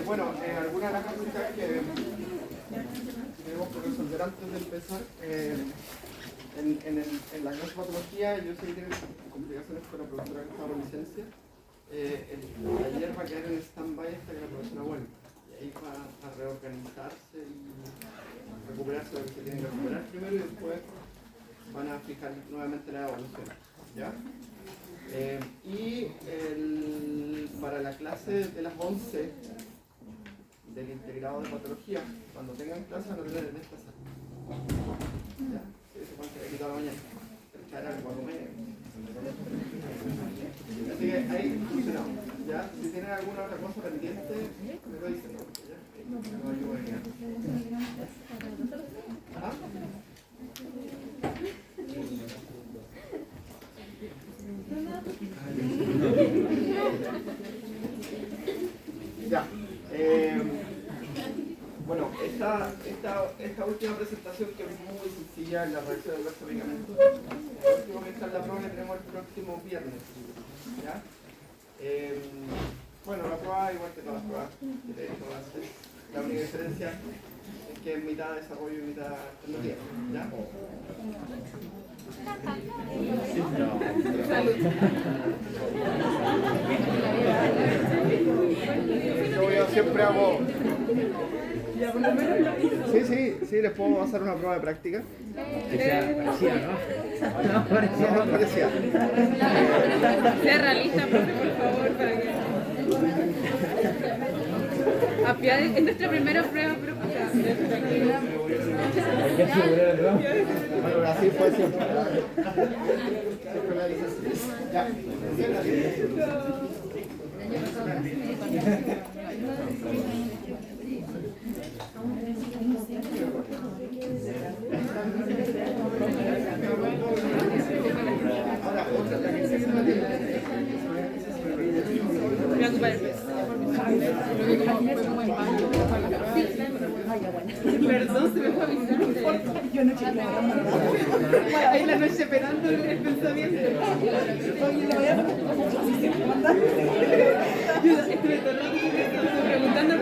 Bueno, algunas de las cositas que tenemos que resolver antes de empezar, en la clase de patología, yo sé que tienen complicaciones con la profesora que está por licencia. El taller va a quedar en stand-by hasta que la profesora vuelva. Y ahí va a reorganizarse y recuperarse lo que se tiene que recuperar primero y después van a fijar nuevamente la evaluación. ¿Ya? Para la clase de las 11 del integrado de patología, cuando tengan clase van a tener en esta sala. ¿Ya? Se pueden quedar aquí toda la mañana. Echar algo a comer. Así que ahí funcionamos. ¿Ya? Si tienen alguna otra cosa pendiente, me lo dicen. ¿Ya? No ayuda a quedar. ¿Ah? Ya. Bueno, esta última presentación, que es muy sencilla, en la reacción del verso medicamento, comenzar la prueba que tenemos el próximo viernes. ¿Ya? Bueno, la prueba, igual que todas las pruebas que te he hecho antes, la única diferencia es que es mitad desarrollo y mitad tecnología. ¿Ya? Yo siempre hago. Sí, les puedo hacer una prueba de práctica. Que sea parecida, ¿no? No, parecida. Sea realista, profe, por favor, para que... Es nuestra primera prueba, profe. Bueno, así fue siempre. Siempre me dices. Ya. Me ocupa el peso. Perdón, se me fue a avisar. Yo no quiero. Ahí la noche esperando el pensamiento. Yo estuve todo el rato preguntando.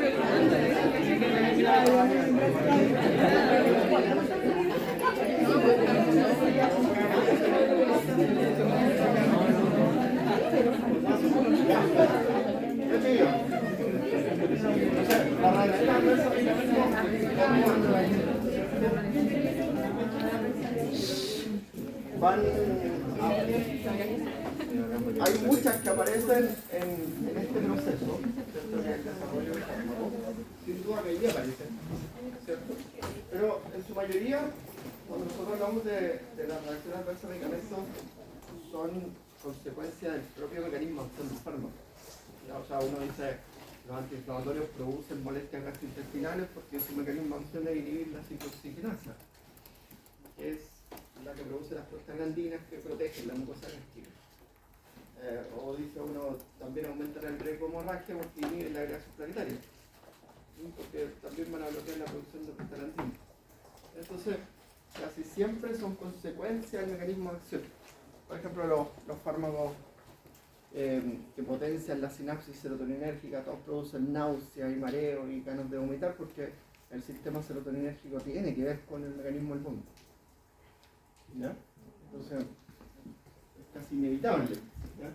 Hay muchas que aparecen en este proceso, ¿cierto? Que es el desarrollo del fármaco. Sin duda que ahí aparecen, ¿cierto? Pero en su mayoría, cuando nosotros hablamos de las reacciones adversas a medicamentos, son consecuencia del propio mecanismo de acción del fármaco. O sea, uno dice, los antiinflamatorios producen molestias gastrointestinales porque su mecanismo de acción es inhibir la citoxigenasa, que es la que produce las prostaglandinas que protegen la mucosa gástrica. O dice uno, también aumentan el riesgo de hemorragia porque inhiben la agregación planetaria, porque también van a bloquear la producción de prostaglandinas. Entonces, casi siempre son consecuencias del mecanismo de acción. Por ejemplo, los fármacos que potencian la sinapsis serotoninérgica, todos producen náusea y mareo y ganas de vomitar porque el sistema serotoninérgico tiene que ver con el mecanismo del vómito. ¿Ya? Entonces, es casi inevitable. ¿Ya?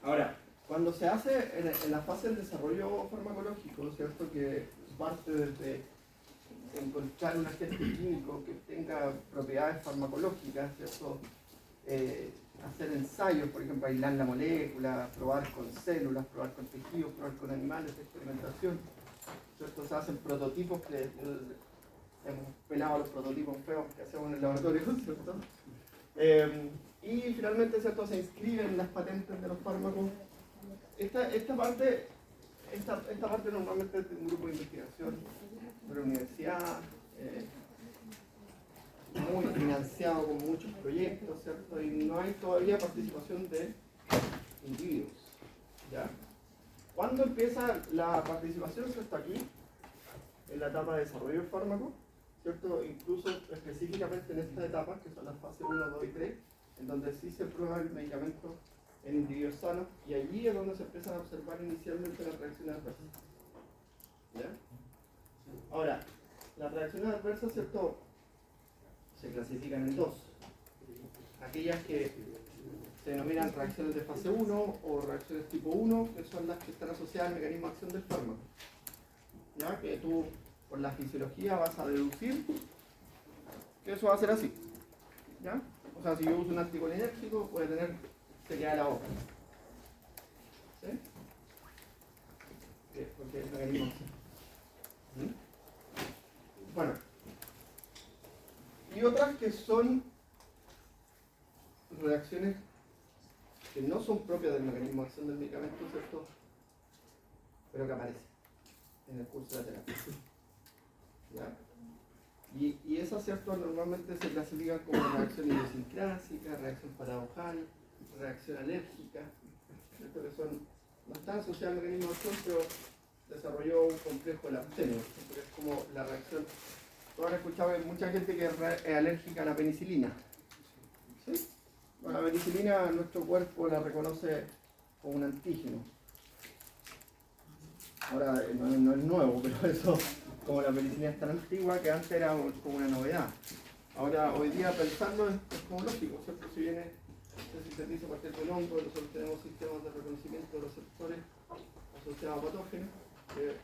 Ahora, cuando se hace en la fase del desarrollo farmacológico, ¿cierto? Que parte desde encontrar un agente químico que tenga propiedades farmacológicas, ¿cierto? Hacer ensayos, por ejemplo, aislar la molécula, probar con células, probar con tejidos, probar con animales de experimentación, ¿cierto? Se hacen prototipos que hemos pelado los prototipos feos que hacemos en el laboratorio, ¿cierto? Y finalmente, ¿cierto? Se inscriben las patentes de los fármacos. Esta parte normalmente es de un grupo de investigación de la universidad, muy financiado con muchos proyectos, ¿cierto? Y no hay todavía participación de individuos, ¿ya? ¿Cuándo empieza la participación? ¿Cierto? Aquí, en la etapa de desarrollo del fármaco, ¿cierto? Incluso específicamente en esta etapa, que son las fases 1, 2 y 3, en donde sí se prueba el medicamento en individuos sanos, y allí es donde se empiezan a observar inicialmente las reacciones adversas. ¿Ya? Ahora, las reacciones adversas, ¿cierto?, se clasifican en dos. Aquellas que se denominan reacciones de fase 1 o reacciones tipo 1, que son las que están asociadas al mecanismo de acción del fármaco. ¿Ya? Que tú, por la fisiología, vas a deducir que eso va a ser así. ¿Ya? O sea, si yo uso un anticolinérgico, puede tener sequedad de la boca. ¿Sí? Porque es el mecanismo de acción. Bueno, y otras que son reacciones que no son propias del mecanismo de acción del medicamento, ¿cierto? Pero que aparecen en el curso de la terapia. ¿Ya? Y esas, ¿cierto?, normalmente se clasifican como reacción idiosincrásica, reacción paradojal, reacción alérgica, ¿cierto? Que son, no están asociadas al mecanismo de acción, pero desarrolló un complejo de Laptenio, porque es como la reacción. Tú has escuchado que hay mucha gente que es alérgica a la penicilina. ¿Sí? Bueno, la penicilina nuestro cuerpo la reconoce como un antígeno. Ahora no es nuevo, pero eso, como la penicilina es tan antigua que antes era como una novedad. Ahora, hoy día pensarlo es como lógico, ¿cierto? Si viene, se sintetiza a partir del hongo, nosotros tenemos sistemas de reconocimiento de receptores asociados a patógenos que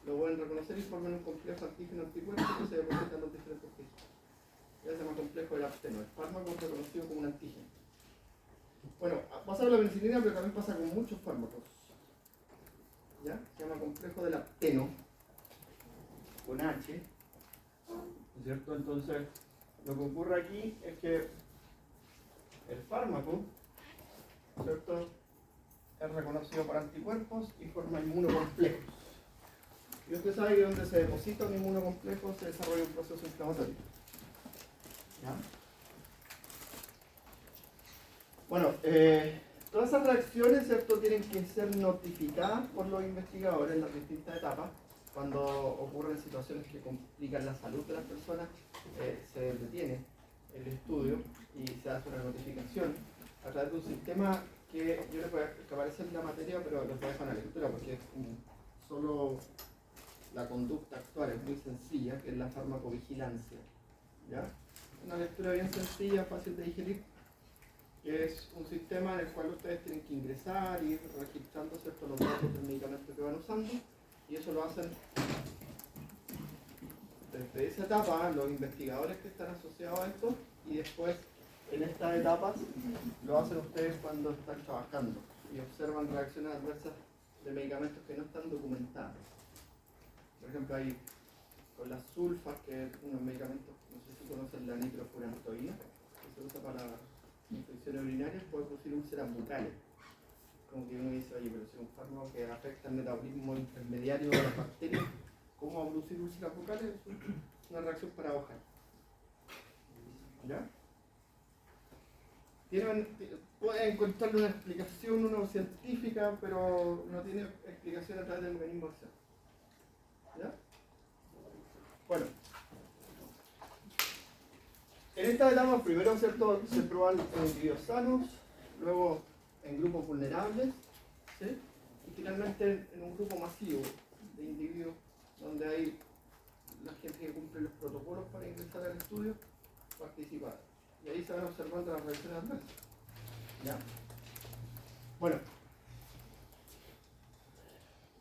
lo pueden reconocer y forman un complejo antígeno-anticuerpo que se depositan en los diferentes tejidos. Ya se llama complejo de Laptenio. El fármaco es reconocido como un antígeno. Bueno, pasa con la penicilina, pero también pasa con muchos fármacos. ¿Ya? Se llama complejo de Laptenio, con H. ¿Cierto? Entonces, lo que ocurre aquí es que el fármaco, ¿cierto?, es reconocido por anticuerpos y forma inmunocomplejos. Y usted sabe que donde se deposita un inmunocomplejo se desarrolla un proceso inflamatorio. ¿Ya? Bueno, todas esas reacciones, ¿cierto?, tienen que ser notificadas por los investigadores en las distintas etapas. Cuando ocurren situaciones que complican la salud de las personas, se detiene el estudio y se hace una notificación a través de un sistema que yo les voy a que aparece en la materia, pero les voy a dejar una lectura porque es solo la conducta actual, es muy sencilla, que es la farmacovigilancia. ¿Ya? Una lectura bien sencilla, fácil de digerir, que es un sistema en el cual ustedes tienen que ingresar y ir registrando, ¿cierto?, los datos del medicamento que van usando, y eso lo hacen desde esa etapa los investigadores que están asociados a esto, y después en estas etapas lo hacen ustedes cuando están trabajando y observan reacciones adversas de medicamentos que no están documentados. Por ejemplo, hay con las sulfas, que es unos medicamentos, no sé si conocen la nitrofurantoína, que se usa para infecciones urinarias, puede producir úlceras bucales. Como que uno dice, oye, pero si es un fármaco que afecta el metabolismo intermediario de las bacterias, ¿cómo va a producir úlceras bucales? Es una reacción paradojal. ¿Ya? Pueden encontrarle una explicación, una científica, pero no tiene explicación a través del mecanismo de acción. ¿Ya? Bueno, en esta etapa primero, ¿cierto?, se prueban en individuos sanos, luego en grupos vulnerables, ¿sí?, y finalmente en un grupo masivo de individuos donde hay la gente que cumple los protocolos para ingresar al estudio participada. Y ahí se van observando las reacciones adversas. ¿Ya? Bueno,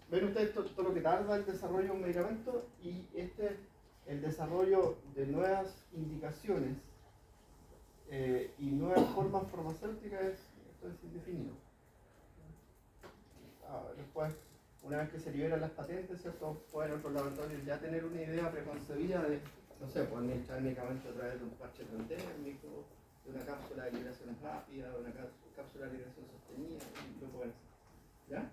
ven ustedes todo lo que tarda el desarrollo de un medicamento, y el desarrollo de nuevas indicaciones y nuevas formas farmacéuticas, esto es indefinido. Después, una vez que se liberan las patentes, ¿cierto?, pueden otros laboratorios ya tener una idea preconcebida de, no sé, pueden administrar el medicamento a través de un parche transdérmico, de una cápsula de liberación rápida, de una cápsula de liberación sostenida, y lo pueden hacer. ¿Ya?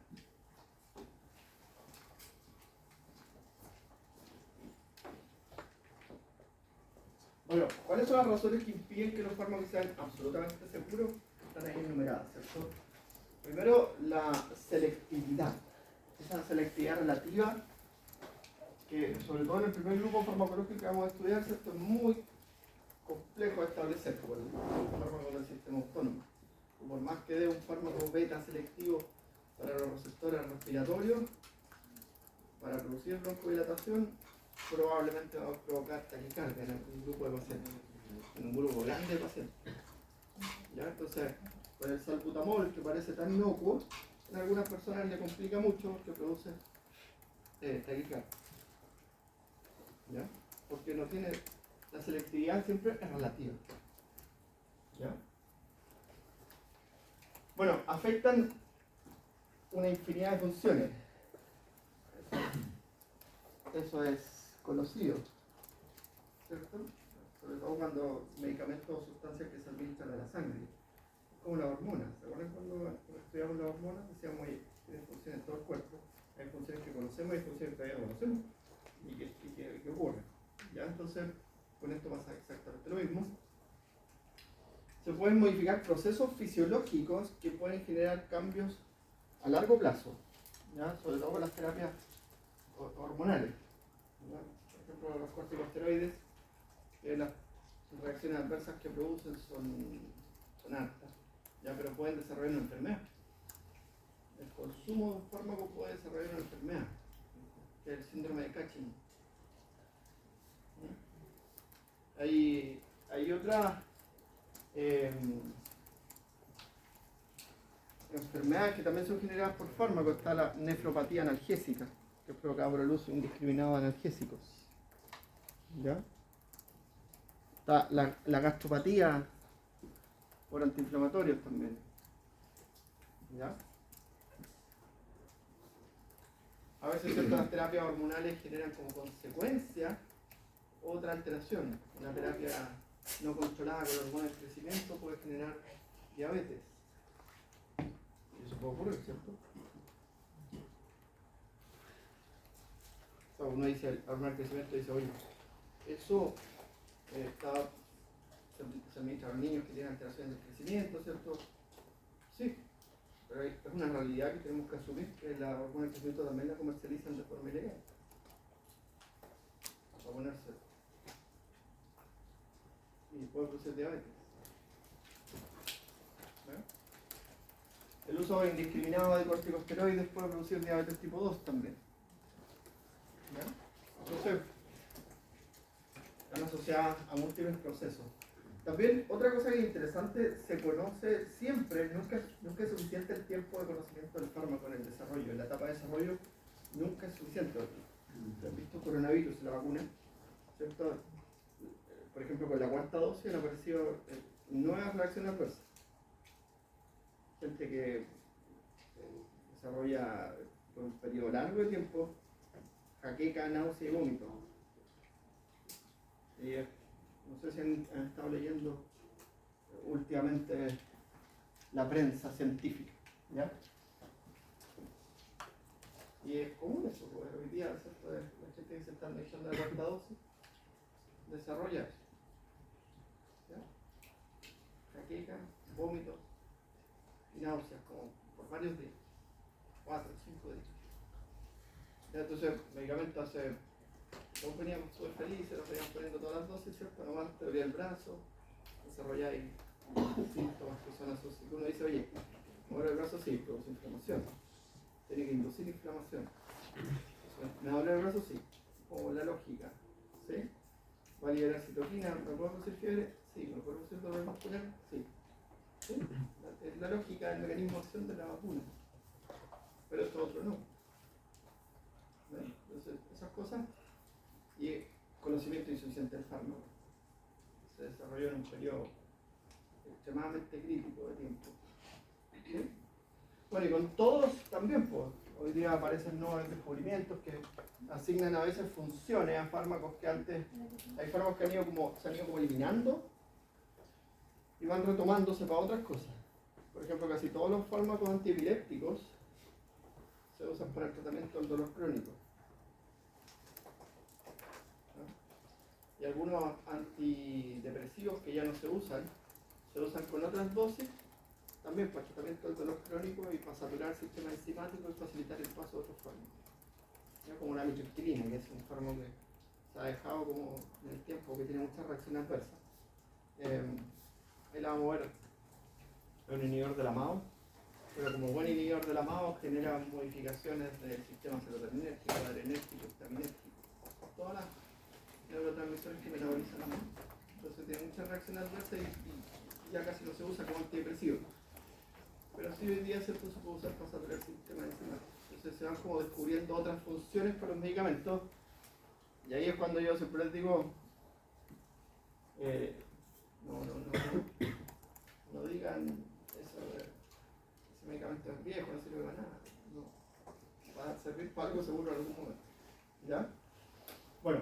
Bueno, ¿cuáles son las razones que impiden que los fármacos sean absolutamente seguros? Están ahí enumeradas, ¿cierto? Primero, la selectividad. Esa selectividad relativa, que sobre todo en el primer grupo farmacológico que vamos a estudiar, ¿cierto?, es muy complejo de establecer por el fármaco del sistema autónomo. por más que dé un fármaco beta selectivo para los receptores respiratorios, para producir broncodilatación, probablemente va a provocar taquicardia en un grupo de pacientes, en un grupo grande de pacientes. ¿Ya? Entonces, con el salbutamol, que parece tan inocuo, en algunas personas le complica mucho porque produce taquicardia. ¿Ya? Porque no tiene, la selectividad siempre es relativa. ¿Ya? Bueno, afectan una infinidad de funciones. Eso es conocido, ¿cierto? Sobre todo cuando medicamentos o sustancias que se administran a la sangre, como la hormona. ¿Se acuerdan cuando estudiamos la hormona? Decíamos que tienen funciones en todo el cuerpo. Hay funciones que conocemos y hay funciones que todavía no conocemos y que ocurren. ¿Ya? Entonces, con esto pasa exactamente lo mismo. Se pueden modificar procesos fisiológicos que pueden generar cambios a largo plazo, ¿ya? Sobre todo con las terapias hormonales. ¿Ya? Por ejemplo, los corticosteroides, las reacciones adversas que producen son altas, ¿ya? Pero pueden desarrollar una enfermedad. El consumo de un fármaco puede desarrollar una enfermedad, que es el síndrome de Cushing. ¿Ya? Hay otras enfermedades que también son generadas por fármacos. Está la nefropatía analgésica, que es provocada por el uso indiscriminado de analgésicos. ¿Ya? Está la gastropatía por antiinflamatorios también. ¿Ya? A veces ciertas terapias hormonales generan como consecuencia otra alteración. Una terapia no controlada con hormonas de crecimiento puede generar diabetes. Y eso puede ocurrir, ¿cierto? O sea, uno dice, la hormona de crecimiento dice, oye, eso se administra a los niños que tienen alteraciones del crecimiento, ¿cierto? Sí, pero es una realidad que tenemos que asumir, que la hormona de crecimiento también la comercializan de forma ilegal. Para ponerse. Y puede producir diabetes. ¿Ve? El uso indiscriminado de corticosteroides puede producir diabetes tipo 2 también. ¿Ya? Entonces, están asociadas a múltiples procesos. También, otra cosa que es interesante, se conoce siempre, nunca es suficiente el tiempo de conocimiento del fármaco en el desarrollo. En la etapa de desarrollo nunca es suficiente. ¿Han visto coronavirus y la vacuna? ¿Cierto? Por ejemplo, con la cuarta dosis han aparecido nuevas reacciones adversas. Gente que desarrolla por un periodo largo de tiempo jaqueca, náusea y vómito. No sé si han estado leyendo últimamente la prensa científica, ¿ya? Y es común eso, porque hoy día, ¿cierto? La gente que se está inyectando la cuarta dosis desarrolla eso, ¿ya? Jaqueca, vómitos y náuseas, como por varios días, 4 o 5 días. ¿Ya? Entonces, medicamentos hace. Todos veníamos súper felices, nos veníamos poniendo todas las dosis, ¿cierto? Nomás te dolía el brazo, desarrolláis síntomas que son asociados. Uno dice, oye, mover el brazo sí, produce inflamación. Tiene que inducir inflamación. Me duele el brazo sí, como la lógica, ¿sí? ¿Va a liberar citoquina? ¿Me puedo producir fiebre? Sí. ¿Me puedo producir dolor muscular? Sí. ¿Sí? Es la lógica del mecanismo de acción de la vacuna. Pero esto otro no. ¿Ven? Entonces, esas cosas. Y conocimiento insuficiente del fármaco. Se desarrolló en un periodo extremadamente crítico de tiempo. ¿Sí? Bueno, y con todos también, pues, hoy día aparecen nuevos descubrimientos que asignan a veces funciones a fármacos que antes, hay fármacos que se han ido como eliminando y van retomándose para otras cosas. Por ejemplo, casi todos los fármacos antiepilépticos se usan para el tratamiento del dolor crónico. Y algunos antidepresivos que ya no se usan con otras dosis, también para el tratamiento del dolor crónico y para saturar el sistema enzimático y facilitar el paso de otros fármacos. ¿Ya? Como la amitriptilina, que es un fármaco que se ha dejado como en el tiempo, que tiene muchas reacciones adversas. Ahí la vamos a ver es un inhibidor de la MAO, pero como buen inhibidor de la MAO genera modificaciones del sistema serotoninérgico, adrenérgico, histaminérgico, todas las neurotransmisores que metabolizan la MAO. Entonces tiene muchas reacciones adversas y ya casi no se usa como antidepresivo. Pero sí hoy día se puede usar para saturar el sistema enzimático. Entonces se van como descubriendo otras funciones para los medicamentos. Y ahí es cuando yo siempre les digo, no digan eso de ese medicamento es viejo, no sirve para nada. No. Va a servir para algo seguro en algún momento. ¿Ya? Bueno.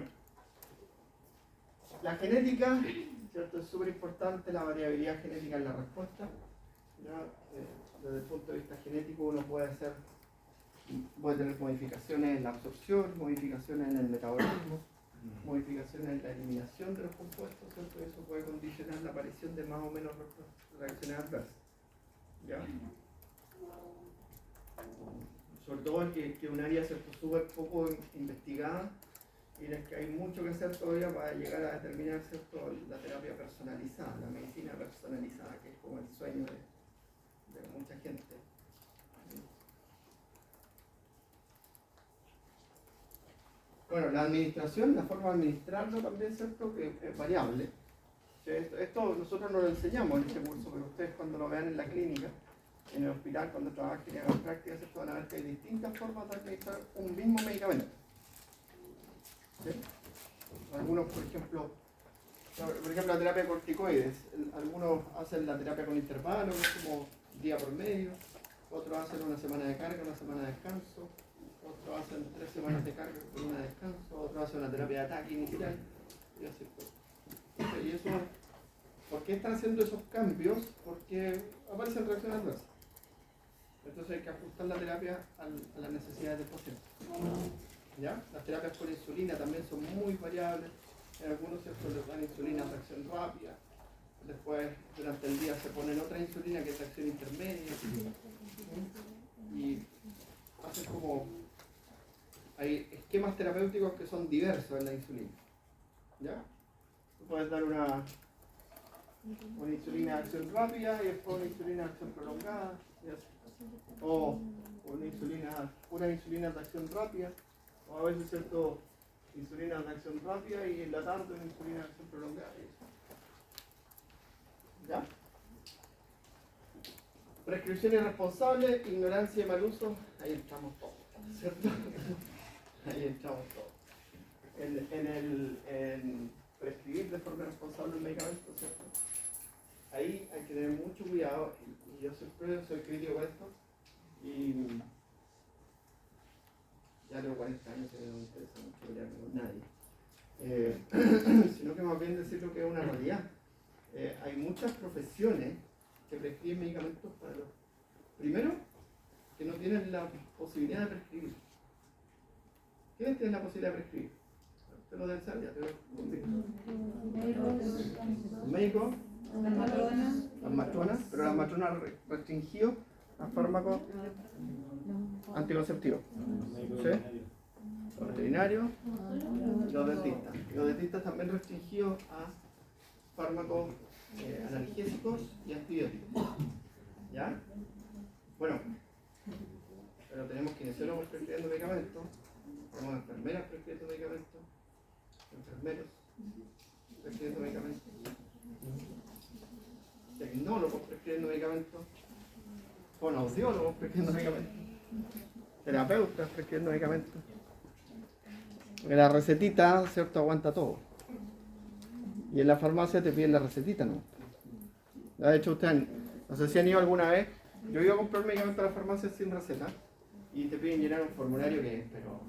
La genética, ¿cierto? Es súper importante, la variabilidad genética en la respuesta. ¿Ya? Desde el punto de vista genético uno puede tener modificaciones en la absorción, modificaciones en el metabolismo, modificaciones en la eliminación de los compuestos, ¿cierto? Y eso puede condicionar la aparición de más o menos reacciones adversas. ¿Ya? Sobre todo que es un área súper poco investigada y en el que hay mucho que hacer todavía para llegar a determinar, ¿cierto?, la terapia personalizada, la medicina personalizada, que es como el sueño de mucha gente. Bueno, la administración, la forma de administrarlo también, ¿cierto?, que es variable. Esto nosotros no lo enseñamos en este curso, pero ustedes cuando lo vean en la clínica, en el hospital, cuando trabajen y hagan prácticas, ¿cierto?, van a ver que hay distintas formas de administrar un mismo medicamento. ¿Sí? Algunos, por ejemplo, la terapia de corticoides, algunos hacen la terapia con intervalos, como día por medio, otros hacen una semana de carga, una semana de descanso, otros hacen 3 semanas de carga con una de descanso, otros hacen una terapia de ataque inicial, y así todo. Y eso, ¿por qué están haciendo esos cambios? Porque aparecen reacciones adversas. Entonces hay que ajustar la terapia a las necesidades del paciente. ¿Ya? Las terapias con insulina también son muy variables. En algunos, ¿cierto?, les dan insulina de acción rápida. Después, durante el día, se ponen otra insulina que es de acción intermedia. Y hacen como... Hay esquemas terapéuticos que son diversos en la insulina. ¿Ya? Tú puedes dar una insulina de acción rápida y después una insulina de acción prolongada. O una insulina de acción rápida. O a veces, ¿cierto?, insulina de acción rápida y en la tarde una insulina de acción prolongada. ¿Ya? Prescripción irresponsable, ignorancia y mal uso, ahí estamos todos, ¿cierto? Ahí estamos todos. En prescribir de forma irresponsable un medicamento, ¿cierto? Ahí hay que tener mucho cuidado, y yo siempre soy crítico con esto, y ya tengo 40 años y no me interesa mucho pelearme con nadie. Sino que más bien decir lo que es una realidad. Hay muchas profesiones que prescriben medicamentos para los... Primero, que no tienen la posibilidad de prescribir. ¿Quiénes tienen la posibilidad de prescribir? Te lo deben saber, ya te lo convido. Los médicos, las matronas, pero las matronas restringidas a fármacos anticonceptivos. ¿Sí? Los veterinarios, los dentistas. Los dentistas también restringidos a fármacos analgésicos y antibióticos. ¿Ya? Bueno, pero tenemos kinesiólogos prescribiendo medicamentos, tenemos enfermeras prescribiendo medicamentos, enfermeros prescribiendo medicamentos, tecnólogos prescribiendo medicamentos, fonoaudiólogos prescribiendo medicamentos, terapeutas prescribiendo medicamentos. Porque la recetita, ¿cierto?, aguanta todo. Y en la farmacia te piden la recetita, ¿no? De hecho, ustedes, no sé si han ido alguna vez, yo iba a comprar medicamento a la farmacia sin receta y te piden llenar un formulario que, pero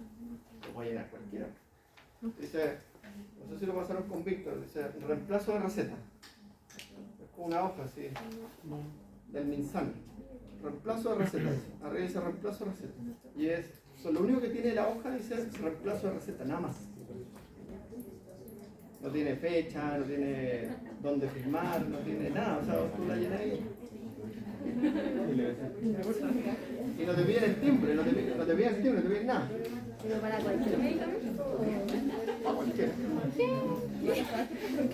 lo puede llenar cualquiera. Dice, no sé si lo pasaron con Víctor, dice, reemplazo de receta. Es como una hoja así, del MinSal. Reemplazo de receta, arriba dice reemplazo de receta. Y es, lo único que tiene la hoja dice reemplazo de receta, nada más. No tiene fecha, no tiene dónde firmar, no tiene nada, o sea, tú la llenas ahí. Y no te piden el timbre, no te piden el timbre, no te piden nada. ¿Pero para cualquier medicamento? Para cualquiera.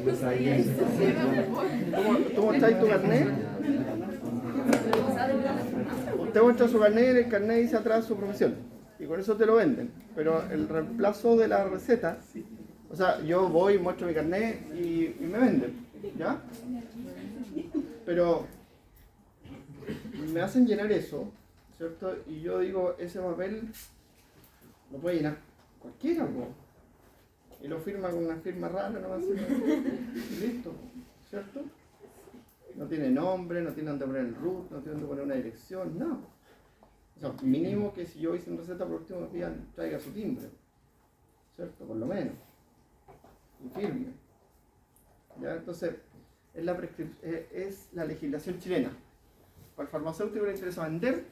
No sabía eso. ¿Tú mostráis tu carnet? Usted muestra su carnet y en el carnet dice atrás su profesión. Y con eso te lo venden. Pero el reemplazo de la receta, o sea, yo voy, muestro mi carnet y me venden, ¿ya? Pero me hacen llenar eso, ¿cierto? Y yo digo, ese papel lo puede llenar cualquiera, ¿no? Y lo firma con una firma rara, no va a ser listo, ¿cierto? No tiene nombre, no tiene donde poner el root, no tiene donde poner una dirección, no. O sea, mínimo que si yo hice una receta, por último me pidan, traiga su timbre, ¿cierto? Por lo menos. Y firme. ¿Ya? Entonces, es la legislación chilena. Para el farmacéutico le interesa vender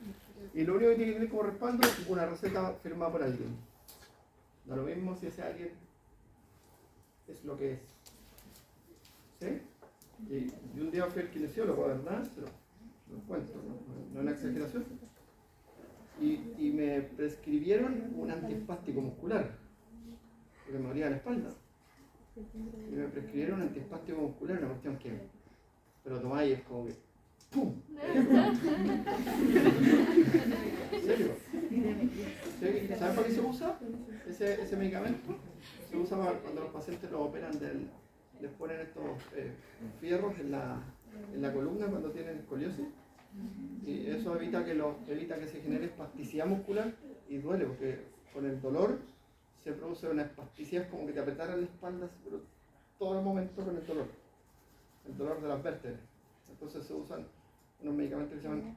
y lo único que tiene que tener como respaldo es una receta firmada por alguien. Da lo mismo si ese alguien es lo que es. ¿Sí? Y un día fui al kinesiólogo, ¿verdad? Se lo cuento, no es una exageración. Y me prescribieron un antiespástico muscular, porque me dolía la espalda. Y me prescribieron un antiespástico muscular, una cuestión que pero tomáis y es como que ¡pum! ¿En serio? ¿Sí? ¿Sabes para qué se usa ese medicamento? Se usa para cuando los pacientes los operan les ponen estos fierros en la columna cuando tienen escoliosis. Y eso evita que se genere espasticidad muscular y duele, porque con el dolor se produce una espasticidad, como que te apretaran la espalda, pero todo el momento con el dolor de las vértebras. Entonces se usan unos medicamentos que se llaman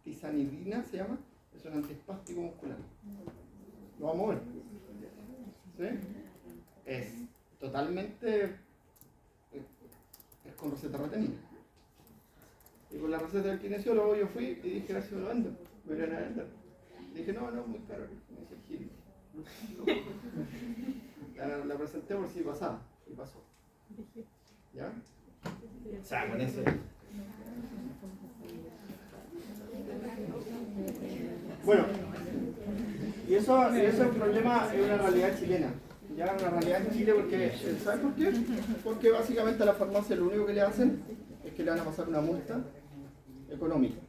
tizanidina, se llama, es un antiespástico muscular. Lo vamos a ver. ¿Sí? Es totalmente, es con receta retenida. Y con la receta del kinesiólogo yo fui y dije, gracias, me lo venden, me vienen a vender. Dije, no, muy caro, me dice Gil. La presenté por si pasaba, y pasó. ¿Ya? O sea, con ese. Bueno, y eso es un problema, es una realidad chilena. Ya, una realidad en Chile, porque, ¿sabes por qué? Porque básicamente a la farmacia lo único que le hacen es que le van a pasar una multa económica.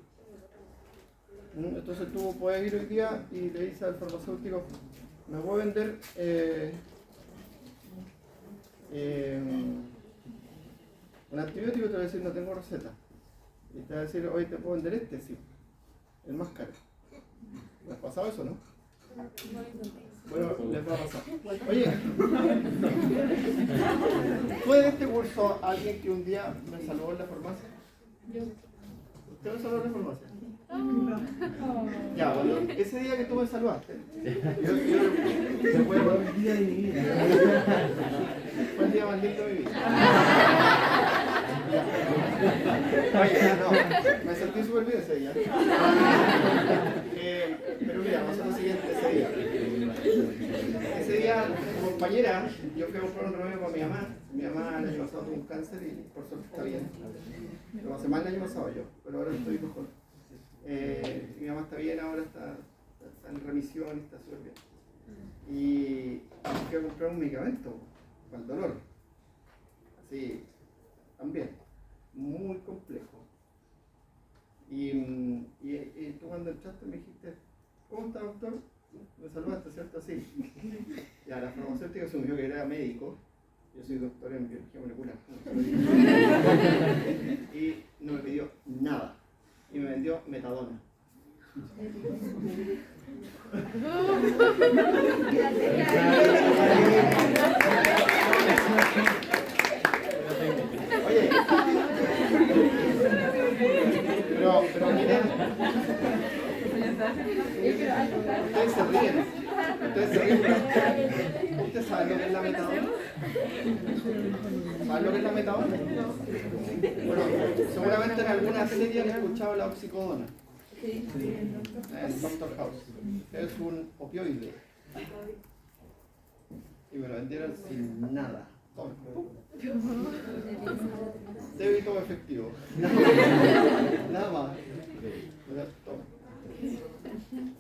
Entonces tú puedes ir hoy día y le dices al farmacéutico, me voy a vender un antibiótico, te va a decir no tengo receta. Y te va a decir, oye, te puedo vender este, sí, el más caro. ¿Les ha pasado eso, no? Bueno, les va a pasar. Oye, ¿fue de este curso alguien que un día me saludó en la farmacia? Yo. ¿Usted me saludó en la farmacia? Ya, bueno, ese día que tú me saludaste, yo fue el día de mi vida. Fue el día más lindo de mi vida. Oye, no, me sentí súper bien ese día. Pero mira, vamos a lo siguiente, ese día, compañera, yo fui a comprar un remedio para mi mamá. Mi mamá el año pasado tuvo un cáncer y por suerte está bien. Lo hace mal el año pasado yo, pero ahora estoy mejor. Mi mamá está bien, ahora está en remisión, está súper bien. Y fui a comprar un medicamento para el dolor. Así, también, muy complejo. Y tú cuando entraste me dijiste, ¿cómo está, doctor? Me saludaste, ¿cierto? Sí. Ya, la farmacéutica asumió que era médico. Yo soy doctor en biología molecular. Y no me pidió nada. Y me vendió metadona. Oye, pero miren, ustedes se ríen, pero ¿ustedes saben lo que es la metadona? ¿Saben lo que es la metadona? Bueno, seguramente en alguna serie han escuchado la oxicodona. En Doctor House. Es un opioide. Y me lo vendieron sin nada. Todo. Débito efectivo. Nada más.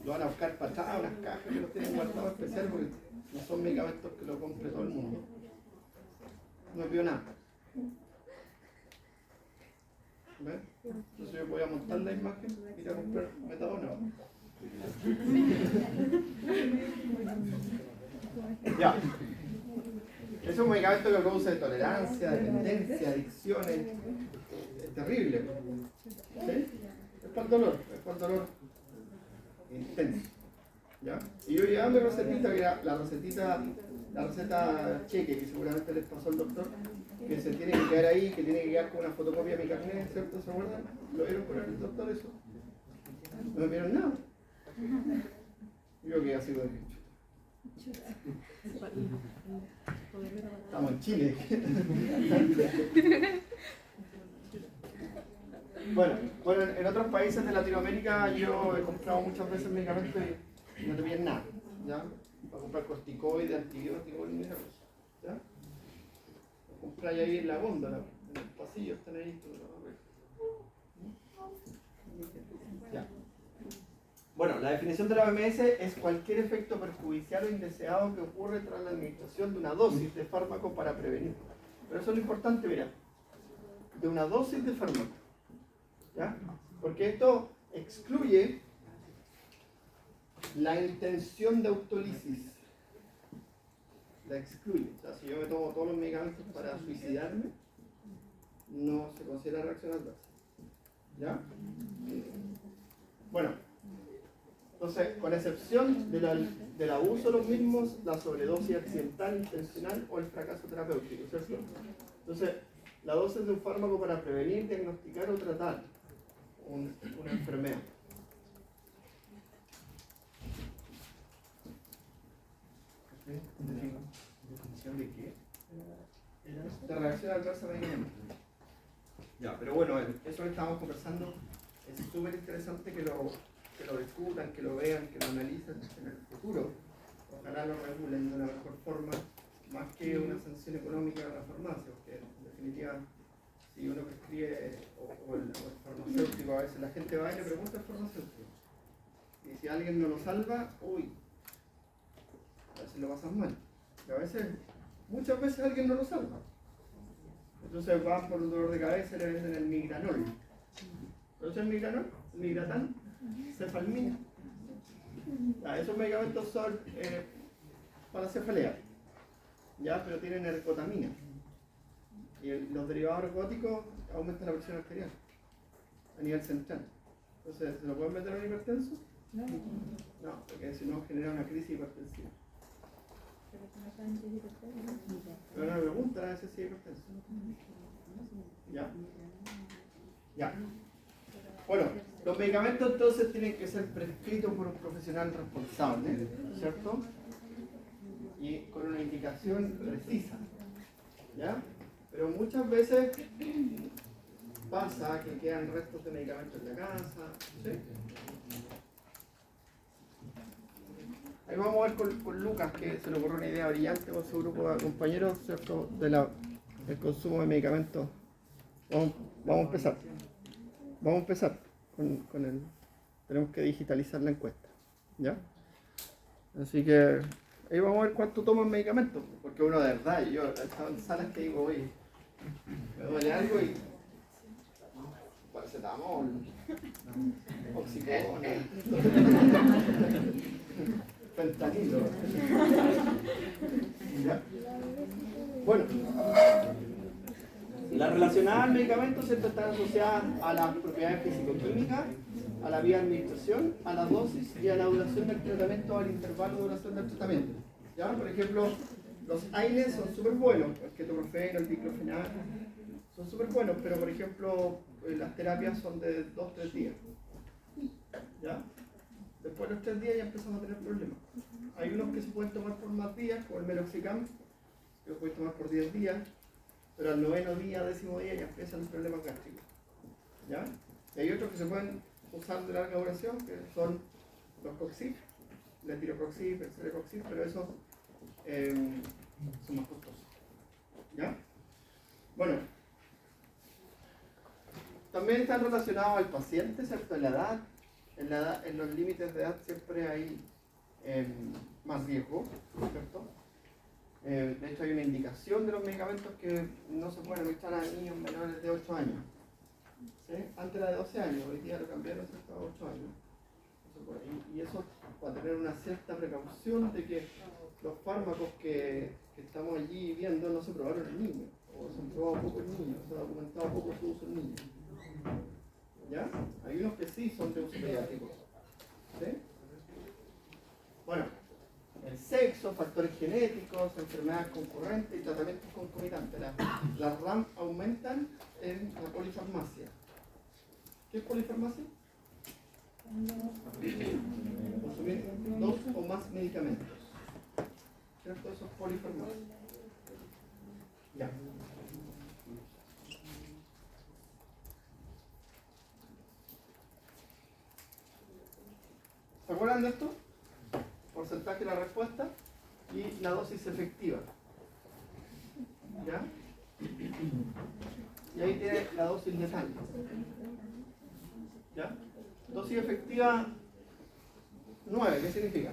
Lo van a buscar para atrás, unas cajas que los tienen guardados especial porque no son medicamentos que lo compre todo el mundo. No me pidió nada. ¿Ves? Entonces yo voy a montar la imagen y ir a comprar metadona. Ya. Es un medicamento que produce tolerancia, dependencia, adicciones. Es terrible. ¿Sí? Es para el dolor intenso. ¿Ya? Y yo llevaba mi recetita, que era la receta cheque, que seguramente les pasó al doctor, que se tiene que quedar ahí, que tiene que quedar con una fotocopia de mi carnet, ¿cierto? ¿Se acuerdan? ¿Lo vieron con el doctor eso? No me vieron nada. Yo que así lo dije. Estamos en Chile. Bueno, en otros países de Latinoamérica yo he comprado muchas veces medicamentos y no te piden nada, ¿ya? Para comprar corticoides, antibióticos, ni esa cosa, ¿ya? Lo compráis ahí en la góndola, en el pasillo, están ahí. Ya. Bueno, la definición de la OMS es cualquier efecto perjudicial o indeseado que ocurre tras la administración de una dosis de fármaco para prevenir. Pero eso es lo importante, mira, de una dosis de fármaco, ¿ya? Porque esto excluye la intención de autolisis. La excluye. O sea, si yo me tomo todos los medicamentos para suicidarme, no se considera reacción adversa. ¿Ya? Bueno, entonces, con excepción del abuso de los mismos, la sobredosis accidental, intencional o el fracaso terapéutico, ¿cierto? Entonces, la dosis de un fármaco para prevenir, diagnosticar o tratar una enfermedad. ¿Definición de qué? De reacción adversa a medicamentos. Ya, pero bueno, eso que estábamos conversando es súper interesante que lo discutan, que lo vean, que lo analicen en el futuro. Ojalá lo regulen de una mejor forma, más que una sanción económica a la farmacia, porque en definitiva, si uno prescribe o el farmacéutico, a veces la gente va y le pregunta al farmacéutico. Y si alguien no lo salva, uy, a veces lo pasan mal. Y a veces, muchas veces alguien no lo salva. Entonces van por un dolor de cabeza y le venden el migranol. ¿Conoces el migranol? El migratán, cefalmina. Esos medicamentos son para cefalea, ¿ya? Pero tienen ergotamina. Y los derivados ergóticos aumentan la presión arterial a nivel central. Entonces, ¿se lo pueden meter a un hipertenso? No, porque si no genera una crisis hipertensiva. Pero no me preguntan a veces si es hipertenso. ¿Ya? Ya. Bueno, los medicamentos entonces tienen que ser prescritos por un profesional responsable, ¿cierto? Y con una indicación precisa, ¿ya? Pero muchas veces pasa que quedan restos de medicamentos en la casa, ¿sí? Ahí vamos a ver con Lucas, que se le ocurrió una idea brillante con su grupo de compañeros, ¿cierto? Del consumo de medicamentos. Vamos a empezar. Vamos a empezar con el... Tenemos que digitalizar la encuesta, ¿ya? Así que ahí vamos a ver cuánto toman medicamentos, porque uno de verdad, yo he estado en salas que digo, oye, me duele algo y paracetamol, oxicodona, fentanilo. ¿Ya? Bueno, las relacionadas al medicamento siempre están asociadas a las propiedades físico-químicas, a la vía de administración, a la dosis y a la duración del tratamiento, al intervalo de duración del tratamiento. ¿Ya? Por ejemplo, los AINES son súper buenos, el ketoprofeno, el diclofenac, son súper buenos, pero por ejemplo, las terapias son de 2-3 días. ¿Ya? Después de los 3 días ya empezamos a tener problemas. Hay unos que se pueden tomar por más días, como el meloxicam, que lo puedes tomar por 10 días, pero al 9º día, 10º día ya empiezan los problemas gástricos. ¿Ya? Y hay otros que se pueden usar de larga duración, que son los coxib, el tiroproxib, el celecoxib, pero esos son más costosos. ¿Ya? Bueno, también están relacionados al paciente, ¿cierto? En la edad, en los límites de edad siempre hay más riesgo, ¿cierto? De hecho hay una indicación de los medicamentos que no se pueden administrar a niños menores de 8 años. ¿sí? Antes era de 12 años, hoy día lo cambiaron hasta 8 años. Y eso para tener una cierta precaución de que los fármacos que estamos allí viendo no se probaron en niños, o se han probado poco en niños, se ha documentado poco su uso en niños. ¿Ya? Hay unos que sí son de uso pediátrico. ¿Sí? Bueno, el sexo, factores genéticos, enfermedades concurrentes y tratamientos concomitantes. Las RAM aumentan en la polifarmacia. ¿Qué es polifarmacia? Consumir 2 o más medicamentos. ¿Cierto? Eso es polifarmacia. Ya. ¿Se acuerdan de esto? Porcentaje de la respuesta y la dosis efectiva. ¿Ya? Y ahí tiene la dosis letal. ¿Ya? Dosis efectiva 9, ¿qué significa?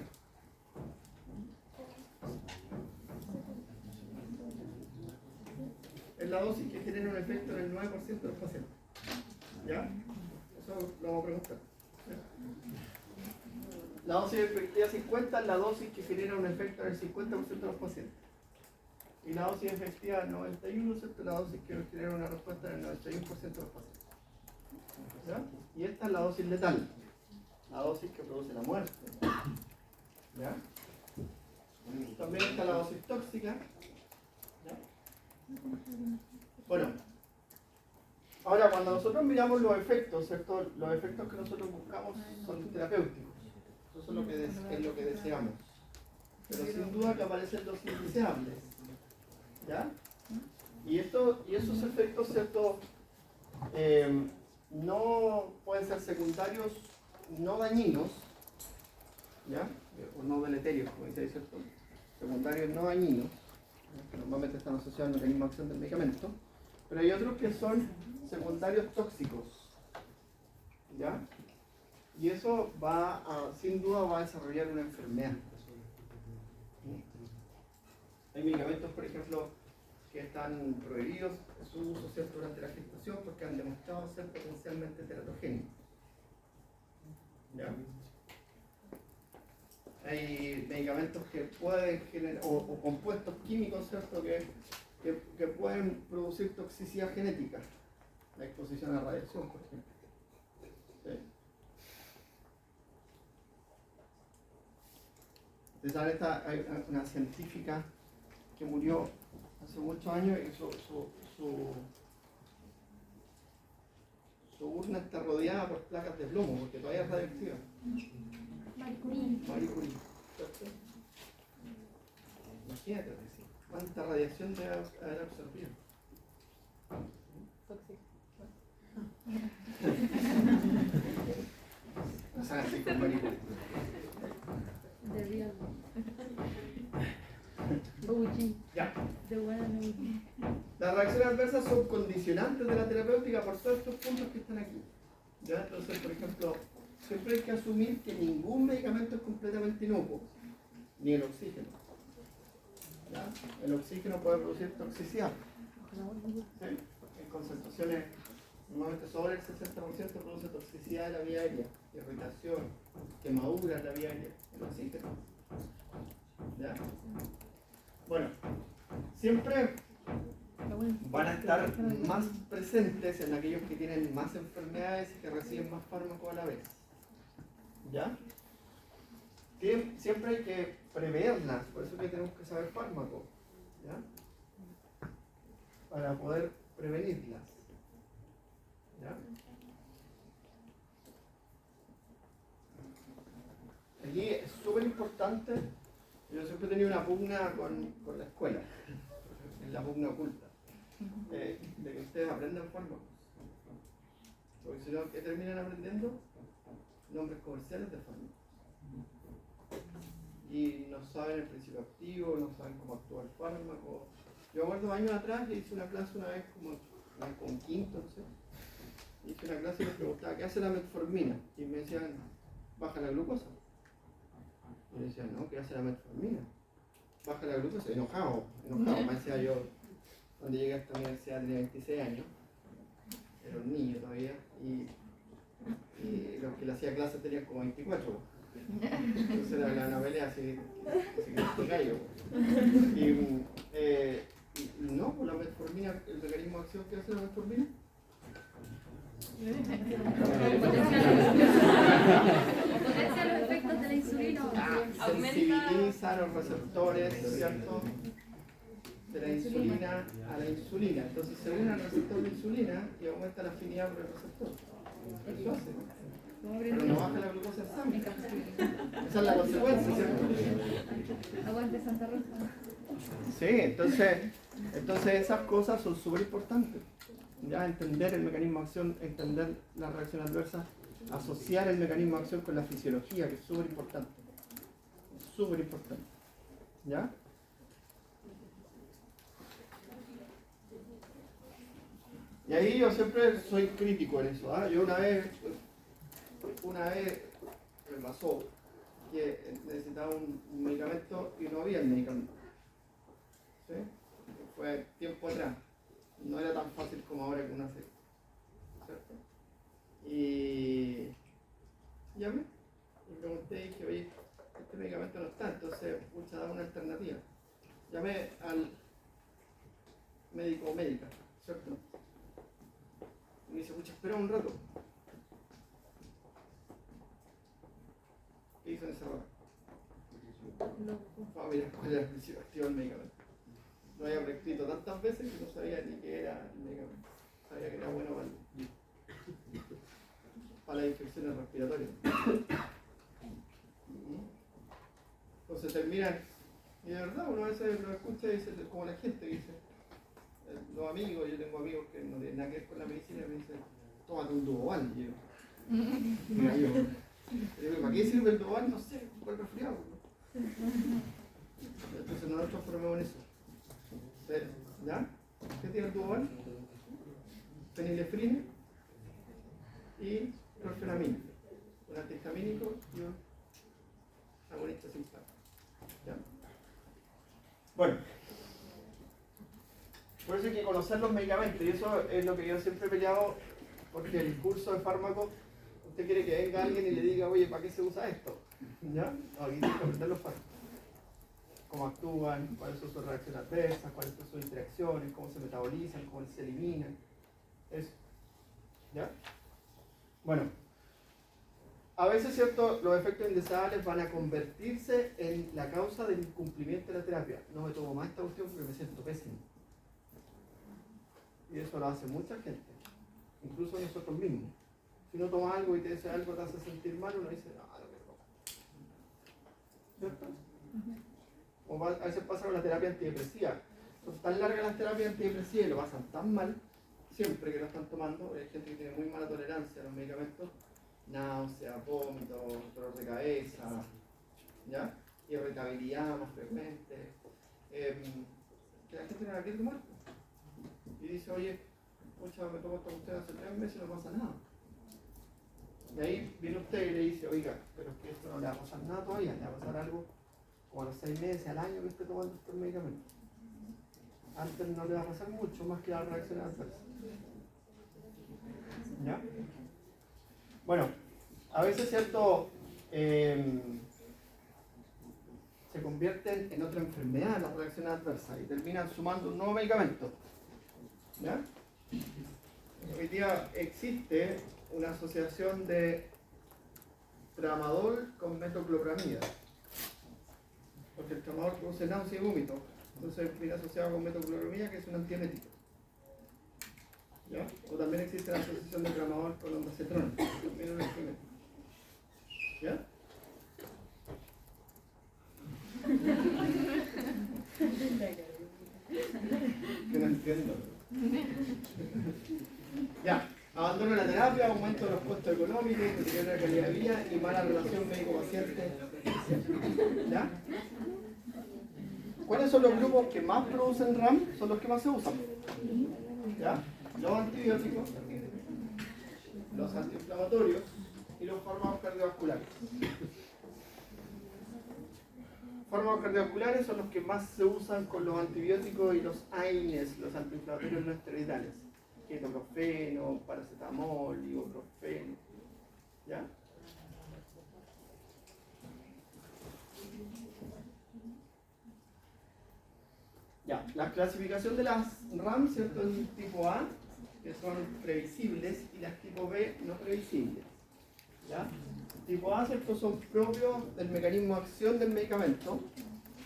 Es la dosis que genera un efecto en el 9% de los pacientes. ¿Ya? Eso lo vamos a preguntar. ¿Ya? La dosis efectiva 50 es la dosis que genera un efecto en el 50% de los pacientes. Y la dosis efectiva 91 es la dosis que genera una respuesta en el 91% de los pacientes. ¿Ya? Y esta es la dosis letal, la dosis que produce la muerte. ¿Ya? También está la dosis tóxica. ¿Ya? Bueno, ahora cuando nosotros miramos los efectos, ¿cierto? Los efectos que nosotros buscamos son terapéuticos. Eso es lo que deseamos. Pero sin duda que aparecen los indeseables. ¿Ya? Y esos efectos, ¿cierto? No pueden ser secundarios no dañinos, ¿ya? O no deleterios, como dice ahí, ¿cierto? Secundarios no dañinos, que normalmente están asociados al mecanismo de acción del medicamento, pero hay otros que son secundarios tóxicos, ¿ya? Y eso sin duda va a desarrollar una enfermedad. Hay medicamentos, por ejemplo, que están prohibidos su uso, ¿cierto?, durante la gestación porque han demostrado ser potencialmente teratogénicos. ¿Ya? Hay medicamentos que pueden generar, o compuestos químicos, ¿cierto?, que pueden producir toxicidad genética. La exposición a radiación, por ejemplo. ¿Sí? Ustedes saben, hay una científica que murió hace muchos años y su urna está rodeada por placas de plomo porque todavía es radioactiva. Marie Curie. Imagínate, cuánta radiación debe haber absorbido. No sean así con Marie Curie. Ya. Las reacciones adversas son condicionantes de la terapéutica por todos estos puntos que están aquí. ¿Ya? Entonces, por ejemplo, siempre hay que asumir que ningún medicamento es completamente inocuo, ni el oxígeno. ¿Ya? El oxígeno puede producir toxicidad. ¿Sí? En concentraciones normalmente sobre el 60% produce toxicidad de la vía aérea, irritación, quemadura de la vía aérea, el oxígeno. ¿Ya? Bueno, siempre van a estar más presentes en aquellos que tienen más enfermedades y que reciben más fármacos a la vez. ¿Ya? Siempre hay que preverlas, por eso que tenemos que saber fármacos. ¿Ya? Para poder prevenirlas. ¿Ya? Aquí es súper importante. Yo siempre he tenido una pugna con la escuela, es la pugna oculta, de que ustedes aprendan fármacos. Porque si no, ¿qué terminan aprendiendo? Nombres comerciales de fármacos. Y no saben el principio activo, no saben cómo actúa el fármaco. Yo me acuerdo años atrás, le hice una clase una vez con quinto, no sé. Hice una clase y les preguntaba, ¿qué hace la metformina? Y me decían, baja la glucosa. Y le decía, no, ¿qué hace la metformina? Baja la glucosa, enojado, me decía yo, cuando llegué a esta universidad tenía 26 años. era un niño todavía, y los que le hacía clase tenían como 24. Entonces era una pelea así que gallo. Y no, pues la metformina, el mecanismo de acción que hace la metformina. Potencia los efectos de la insulina. Sensibiliza los receptores, ¿cierto? De la insulina a la insulina. Entonces se une al receptor de insulina y aumenta la afinidad por el receptor. Eso hace. Pero no baja la glucosa en sangre. Esa es la consecuencia, ¿cierto? Aguante Santa Rosa. Sí, entonces esas cosas son súper importantes. Ya entender el mecanismo de acción, entender la reacción adversa, asociar el mecanismo de acción con la fisiología, que es súper importante. Súper importante. ¿Ya? Y ahí yo siempre soy crítico en eso. Yo una vez me pasó que necesitaba un medicamento y no había el medicamento. ¿Sí? Fue tiempo atrás. No era tan fácil como ahora que uno hace. ¿Cierto? Y llamé y pregunté y dije, oye, este medicamento no está, entonces pucha, dame una alternativa. Llamé al médico o médica, ¿cierto? Y me dice, pucha, espera un rato. ¿Qué hizo en esa hora? Ah, mira, cuál era el principio activo del medicamento. Lo había prescrito tantas veces que no sabía ni qué era el medicamento. Sabía que era bueno para las infecciones respiratorias. Entonces terminan, y de verdad uno a veces lo escucha y dice, como la gente dice, los amigos, yo tengo amigos que no tienen nada que ver con la medicina y me dicen, tómate un Duoval. Y yo, mira, yo, ¿para qué sirve el Duoval? No sé, para el resfriado. Entonces no nos transformemos en eso. ¿Ya? ¿Qué tiene el Duoval? Fenilefrina y clorfenamina, un antihistamínico y un agonista simpático. ¿Ya? Bueno, por eso hay que conocer los medicamentos y eso es lo que yo siempre he peleado, porque el curso de fármaco, usted quiere que venga alguien y le diga, oye, ¿para qué se usa esto? ¿Ya? No, aquí tiene que aprender los fármacos. Cómo actúan, cuáles son sus reacciones adversas, cuáles son sus interacciones, cómo se metabolizan, cómo se eliminan. Eso. ¿Ya? Bueno, a veces, ¿cierto?, los efectos indeseables van a convertirse en la causa del incumplimiento de la terapia. No me tomo más esta cuestión porque me siento pésimo. Y eso lo hace mucha gente, incluso nosotros mismos. Si uno toma algo y te dice algo te hace sentir mal, uno dice, no, no quiero tomar. ¿Cierto? O a veces pasa con la terapia antidepresiva. Son tan largas las terapias antidepresivas y lo pasan tan mal, siempre que lo están tomando. Hay gente que tiene muy mala tolerancia a los medicamentos, náusea, vómito, dolor de cabeza, ¿ya? Irritabilidad más frecuente, que la gente no la quiere tomar. Y dice, oye, pucha, me tomo esta cuestión hace 3 meses y no pasa nada. Y ahí viene usted y le dice, oiga, pero es que esto no le va a pasar nada todavía, le va a pasar algo como a los 6 meses, al año que esté tomando estos medicamentos. Antes no le va a pasar mucho más que las reacciones adversas. ¿Ya? Bueno, a veces, ¿cierto? Se convierten en otra enfermedad las reacciones adversas y terminan sumando un nuevo medicamento. ¿Ya? Hoy día existe una asociación de tramadol con metoclopramida, porque el tramadol produce náusea y vómito, entonces viene asociado con metoclopramida, que es un antiemético. ¿Ya? O también existe la asociación de tramadol con ondansetron, también un antiemético. ¿Ya? Que no entiendo. Ya, abandono de la terapia, aumento de los costos económicos, deterioro de la calidad de vida y mala relación médico-paciente. ¿Ya? ¿Cuáles son los grupos que más producen RAM? Son los que más se usan. ¿Ya? Los antibióticos, los antiinflamatorios y los fármacos cardiovasculares. Fármacos cardiovasculares son los que más se usan con los antibióticos y los AINES, los antiinflamatorios no esteroidales. ketoprofeno, paracetamol, ibuprofeno, ¿ya? Ya, la clasificación de las RAM, ¿cierto? Es tipo A, que son previsibles, y las tipo B no previsibles. ¿Ya? Tipo A, ¿cierto? Son propios del mecanismo de acción del medicamento,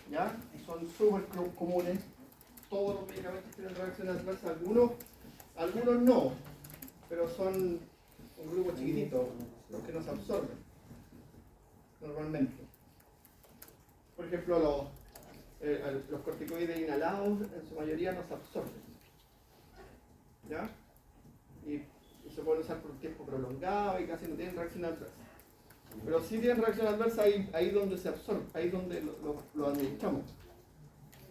¿ya? Son súper comunes. Todos los medicamentos tienen reacciones adversas, algunos no, pero son un grupo chiquitito, los que no se absorben normalmente. Por ejemplo, los corticoides inhalados en su mayoría no se absorben, ¿ya? Y se pueden usar por un tiempo prolongado y casi no tienen reacción adversa. Pero sí tienen reacción adversa ahí donde se absorbe, ahí donde lo administramos.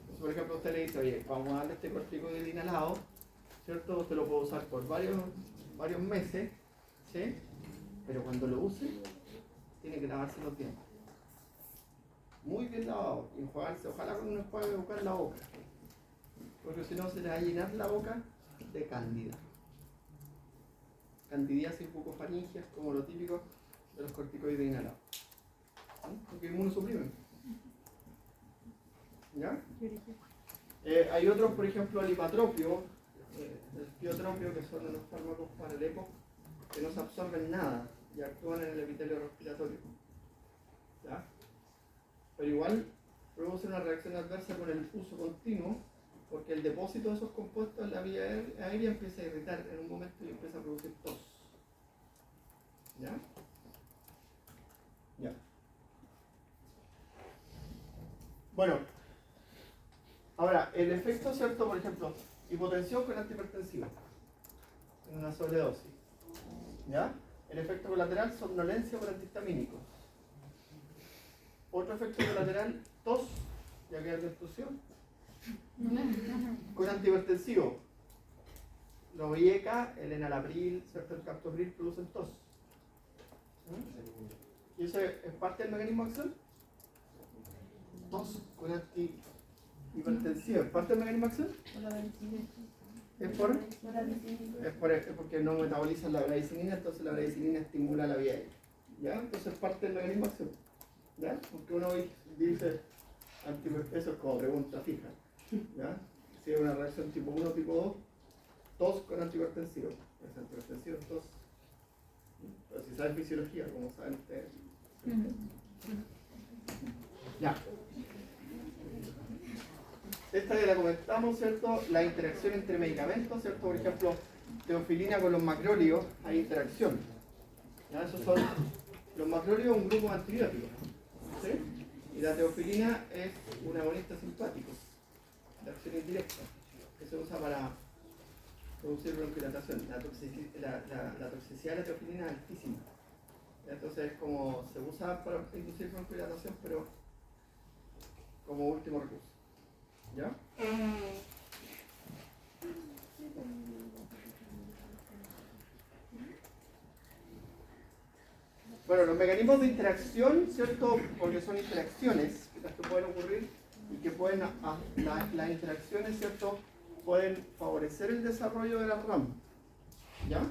Entonces, por ejemplo, usted le dice, oye, vamos a darle este corticoide inhalado, ¿cierto? Usted lo puede usar por varios meses, ¿sí? Pero cuando lo use, tiene que lavarse los dientes. Muy bien lavado, y enjuagarse, ojalá con una enjuague de boca la boca, porque si no se le va a llenar la boca de cándida. Candidiasis bucofaringias, como lo típico de los corticoides inhalados. ¿Sí? Porque inmunosuprimen. ¿Ya? Hay otros, por ejemplo, el hipatropio, el piotropio, que son los fármacos para el EPO, que no se absorben nada y actúan en el epitelio respiratorio. ¿Ya? Pero igual produce una reacción adversa con el uso continuo, porque el depósito de esos compuestos en la vía aérea empieza a irritar en un momento y empieza a producir tos. ¿Ya? Ya. Bueno, ahora, el efecto, ¿cierto? Por ejemplo, hipotensión con antihipertensivo en una sobredosis. ¿Ya? El efecto colateral, somnolencia por antihistamínicos. Otro efecto colateral, tos, ya que hay destrucción, con antihipertensivo. Los IECA, el enalapril, ¿cierto? El captopril producen tos. ¿Y eso es parte del mecanismo de acción? Tos con antihipertensivo, ¿es parte del mecanismo de acción? Es porque no metabolizan la bradicinina, entonces la bradicinina estimula la vía aérea. ¿Ya? Entonces es parte del mecanismo de acción. ¿Ya? Porque uno dice, eso es como pregunta fija. ¿Ya? Si es una reacción tipo 1 tipo 2, tos con antihipertensivo. Es antihipertensivo, tos. Pero si saben fisiología, como saben ustedes. Ya. Esta ya la comentamos, ¿cierto? La interacción entre medicamentos, ¿cierto? Por ejemplo, teofilina con los macrólidos, hay interacción. ¿Ya? Esos son los macrólidos, un grupo de antibióticos. ¿Sí? Y la teofilina es un agonista simpático, de acción indirecta, que se usa para producir broncodilatación. La toxicidad de la teofilina es altísima. Entonces, como se usa para inducir broncodilatación, pero como último recurso. ¿Ya? Bueno, los mecanismos de interacción, ¿cierto? Porque son interacciones las que pueden ocurrir y que pueden, las interacciones, ¿cierto? Pueden favorecer el desarrollo de la RAM. ¿Ya?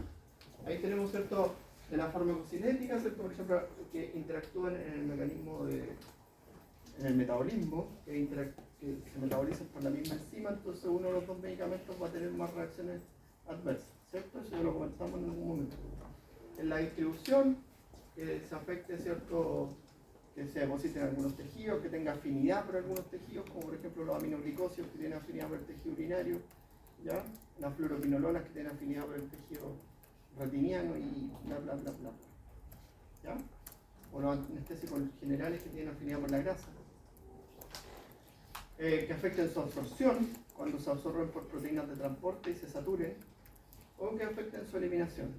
Ahí tenemos, ¿cierto? De la farmacocinética, ¿cierto? Por ejemplo, que interactúan en el mecanismo en el metabolismo, que se metabolizan por la misma enzima, entonces uno de los dos medicamentos va a tener más reacciones adversas, ¿cierto? Eso ya lo comentamos en algún momento. En la distribución, que se afecte, ¿cierto? Que se depositen algunos tejidos, que tenga afinidad por algunos tejidos, como por ejemplo los aminoglicosios que tienen afinidad por el tejido urinario, ¿ya? Las fluoroquinolonas que tienen afinidad por el tejido retiniano y bla bla bla bla, ¿ya? O los anestésicos generales que tienen afinidad por la grasa. Que afecten su absorción, cuando se absorben por proteínas de transporte y se saturen, o que afecten su eliminación.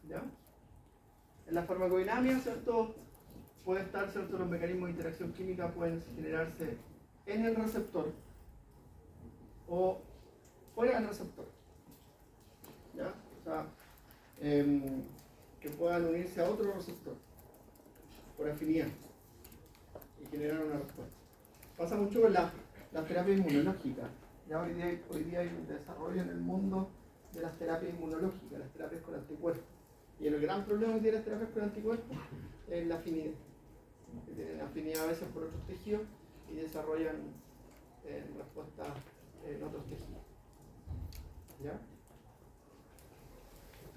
¿Ya? En la farmacodinamia, ¿cierto? Puede estar, ¿cierto? Los mecanismos de interacción química pueden generarse en el receptor o fuera del receptor. ¿Ya? O sea, que puedan unirse a otro receptor por afinidad y generar una respuesta. Pasa mucho con la terapia inmunológica. Ya hoy día hay un desarrollo en el mundo de las terapias inmunológicas, las terapias con anticuerpos. Y el gran problema que tiene las terapias con anticuerpos es la afinidad. Que tienen afinidad a veces por otros tejidos y desarrollan respuestas en otros tejidos. ¿Ya?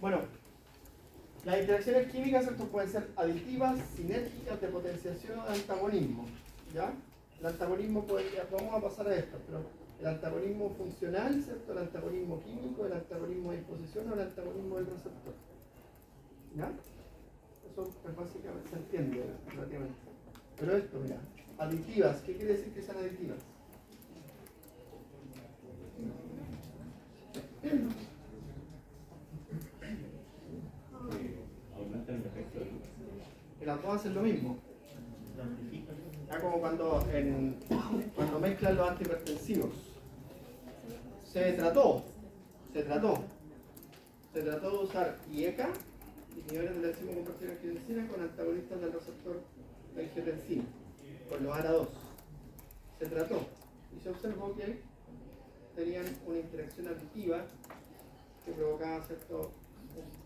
Bueno, las interacciones químicas, ¿cierto?, pueden ser aditivas, sinérgicas, de potenciación o de antagonismo. ¿Ya? El antagonismo vamos a pasar a esto, pero el antagonismo funcional, ¿cierto?, el antagonismo químico, el antagonismo de disposición o el antagonismo del receptor. ¿Ya? Eso pues, básicamente se entiende relativamente. Pero esto, mira, aditivas, ¿qué quiere decir que sean aditivas? Que las dos hacen lo mismo. Ya como cuando mezclan los antihipertensivos. Se trató de usar IECA, inhibidores de la enzima convertida en angiotensina, con antagonistas del receptor de angiotensina, con los ARA2. Se trató y se observó que tenían una interacción aditiva que provocaba ciertos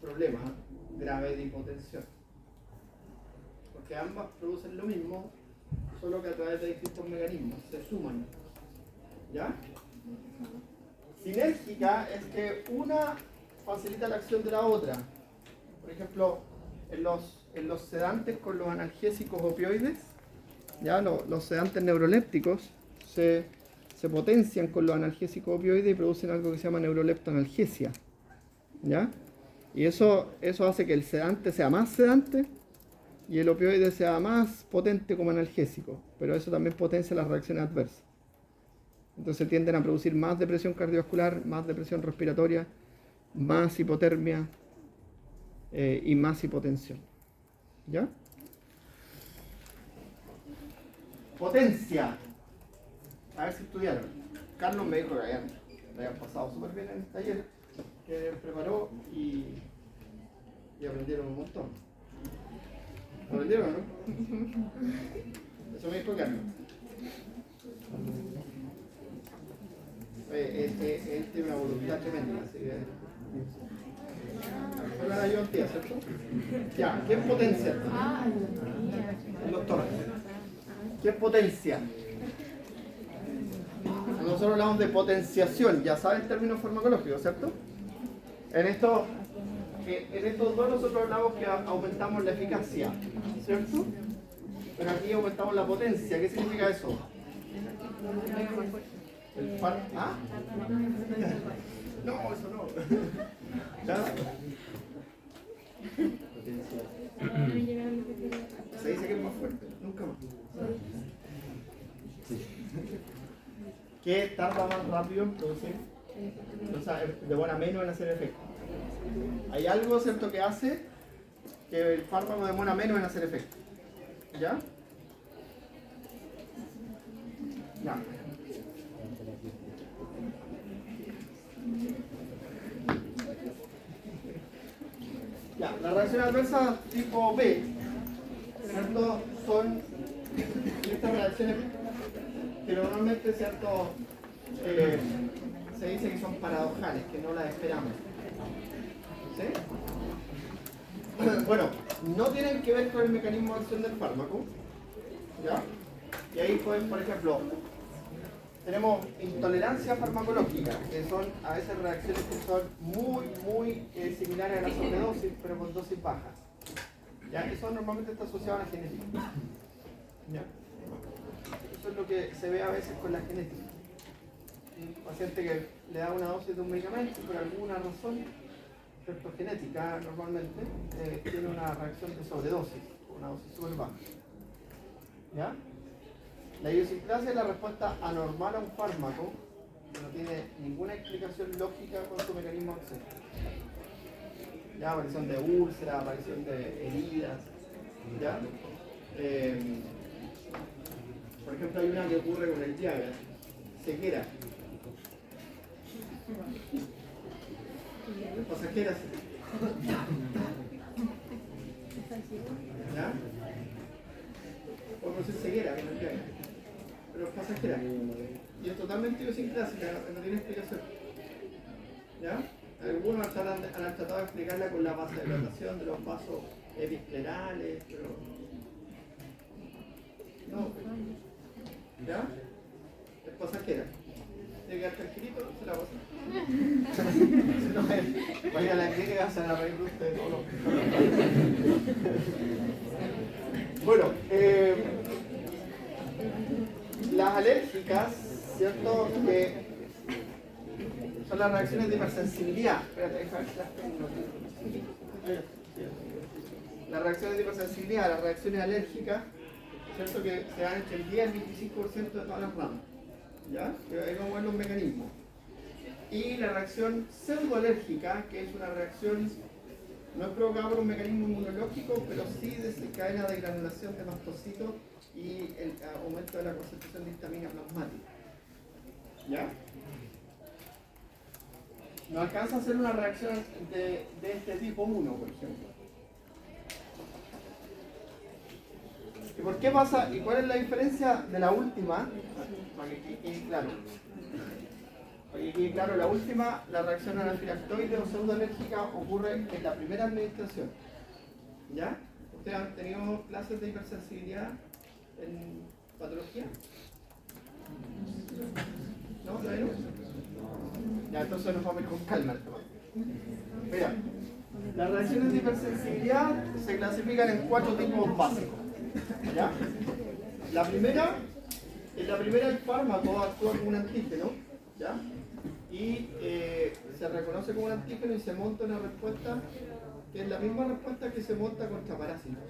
problemas graves de hipotensión. Porque ambas producen lo mismo, solo que a través de distintos mecanismos, se suman. ¿Ya? Sinérgica es que una facilita la acción de la otra. Por ejemplo, en los sedantes con los analgésicos opioides, ¿ya? Los sedantes neurolépticos se potencian con los analgésicos opioides y producen algo que se llama neuroleptoanalgesia. ¿Ya? Y eso hace que el sedante sea más sedante y el opioide sea más potente como analgésico, pero eso también potencia las reacciones adversas. Entonces tienden a producir más depresión cardiovascular, más depresión respiratoria, más hipotermia y más hipotensión. ¿Ya? Potencia. A ver si estudiaron. Carlos me dijo que habían pasado súper bien en el taller que preparó y aprendieron un montón. ¿Aprendieron, no? Eso me dijo Carlos. Él tiene una voluntad tremenda, así que... Ahora yo tía, ¿cierto? Ya, ¿qué es potencia? El doctor. ¿Qué es potencia? Nosotros hablamos de potenciación, ya saben el término farmacológico, ¿cierto? En estos dos nosotros hablamos que aumentamos la eficacia, ¿cierto? Pero aquí aumentamos la potencia. ¿Qué significa eso? ¿Ah? No, eso no. ¿Ya? Se dice que es más fuerte, nunca más. ¿Qué tarda más rápido en producir? O sea, demora menos en hacer efecto. Hay algo, ¿cierto?, que hace que el fármaco demora menos en hacer efecto. ¿Ya? Ya. Ya, las reacciones adversas tipo B, ¿cierto?, son estas reacciones que normalmente, ¿cierto?, se dice que son paradojales, que no las esperamos. ¿Sí? Bueno, no tienen que ver con el mecanismo de acción del fármaco, ¿ya? Y ahí pueden, por ejemplo, tenemos intolerancia farmacológica, que son a veces reacciones que son muy similares a la sobredosis, pero con dosis bajas. ¿Ya? Eso normalmente está asociado a la genética. ¿Ya? Eso es lo que se ve a veces con la genética. Un paciente que le da una dosis de un medicamento y por alguna razón, ¿cierto?, genética normalmente, tiene una reacción de sobredosis, una dosis súper baja. ¿Ya? La idiosincrasia es la respuesta anormal a un fármaco que no tiene ninguna explicación lógica con su mecanismo de acción. ¿Ya? Aparición de úlceras, aparición de heridas. ¿Ya? Por ejemplo, hay una que ocurre con el Viagra, ceguera. Pasajeras. ¿Ya? O no sé, ceguera con el Viagra, pero es pasajera. Y es totalmente idiosincrásica, no tiene explicación. ¿Ya? Algunos han tratado de explicarla con la vasodilatación de los vasos episclerales, pero no, ¿ya? Es pasajera. Tiene que quedar tranquilito, se la pasa. Si no, vaya a la clínica, se van a reír de ustedes todos los. Bueno, las alérgicas, ¿cierto? Que son las reacciones de hipersensibilidad. Espérate, déjame ver si las tengo. Las reacciones de hipersensibilidad, las reacciones alérgicas, ¿cierto? Que se dan entre el 10 y el 25% de todas las ramas. ¿Ya? Ahí vamos a ver los mecanismos. Y la reacción pseudoalérgica, que es una reacción, no es provocada por un mecanismo inmunológico, pero sí desencadena de granulación de mastocitos y el aumento de la concentración de histamina plasmática. ¿Ya? No alcanza a hacer una reacción de este tipo 1, por ejemplo. ¿Y por qué pasa? ¿Y cuál es la diferencia de la última? Para que quede claro. Para que quede claro, la última, la reacción anafilactoide o pseudoalérgica ocurre en la primera administración. ¿Ya? ¿Ustedes han tenido clases de hipersensibilidad en patología? ¿No? ¿Todavía no? Ya, entonces nos vamos a ir con calma. Mira, las reacciones de hipersensibilidad se clasifican en 4 tipos básicos. ¿Ya? La primera, el fármaco actúa como un antígeno, ¿ya? Y se reconoce como un antígeno y se monta una respuesta que es la misma respuesta que se monta contra parásitos.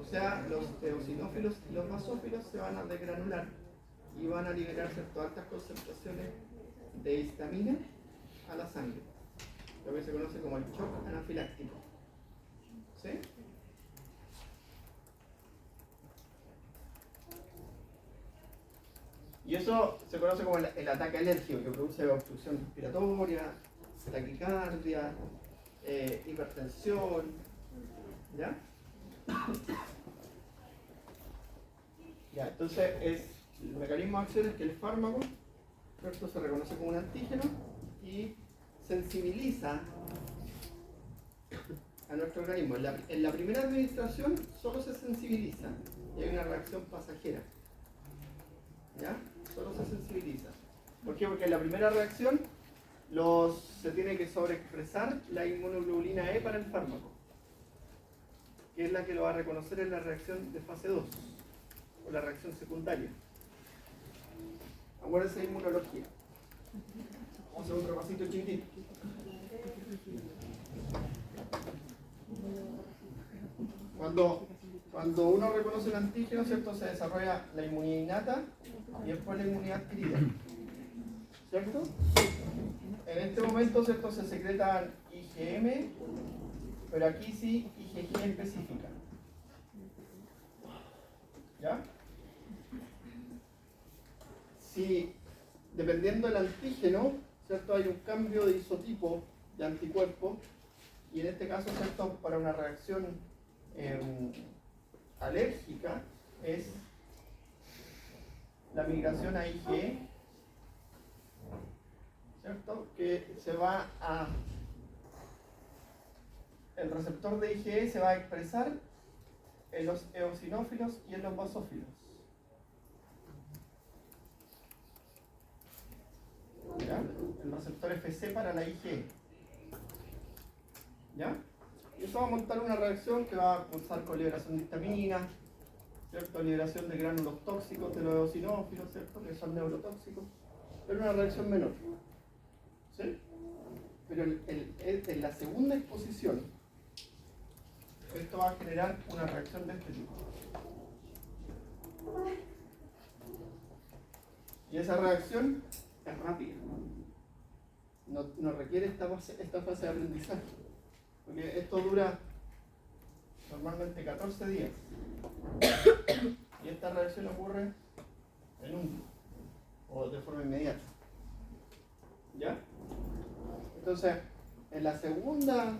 O sea, los eosinófilos y los basófilos se van a degranular y van a liberar altas concentraciones de histamina a la sangre, lo que se conoce como el shock anafiláctico. ¿Sí? Y eso se conoce como el ataque alérgico, que produce obstrucción respiratoria, taquicardia, hipertensión. ¿Ya? Ya, entonces el mecanismo de acción es que el fármaco, ¿cierto?, se reconoce como un antígeno y sensibiliza a nuestro organismo. En la primera administración solo se sensibiliza y hay una reacción pasajera. ¿Ya? Solo se sensibiliza. ¿Por qué? Porque en la primera reacción se tiene que sobreexpresar la inmunoglobulina E para el fármaco, que es la que lo va a reconocer en la reacción de fase 2 o la reacción secundaria. Acuérdense de inmunología. Vamos a hacer un repasito chiquitito. Cuando uno reconoce el antígeno, ¿cierto?, se desarrolla la inmunidad innata y después la inmunidad adquirida. ¿Cierto? En este momento, ¿cierto?, se secretan IgM, pero aquí sí IgG específica. ¿Ya? Si, dependiendo del antígeno, ¿cierto?, hay un cambio de isotipo de anticuerpo, y en este caso, ¿cierto?, para una reacción alérgica es la migración a IgE, ¿cierto?, que se va a... El receptor de IgE se va a expresar en los eosinófilos y en los basófilos. ¿Ya? El receptor Fc para la IgE. ¿Ya? Y eso va a montar una reacción que va a cursar con liberación de histamina, ¿cierto?, liberación de gránulos tóxicos de los eosinófilos, ¿cierto?, que son neurotóxicos, pero una reacción menor. ¿Sí? Pero en la segunda exposición, esto va a generar una reacción de este tipo. Y esa reacción es rápida. No requiere esta fase de aprendizaje. Porque esto dura normalmente 14 días. Y esta reacción ocurre en un día o de forma inmediata. ¿Ya? Entonces, en la segunda,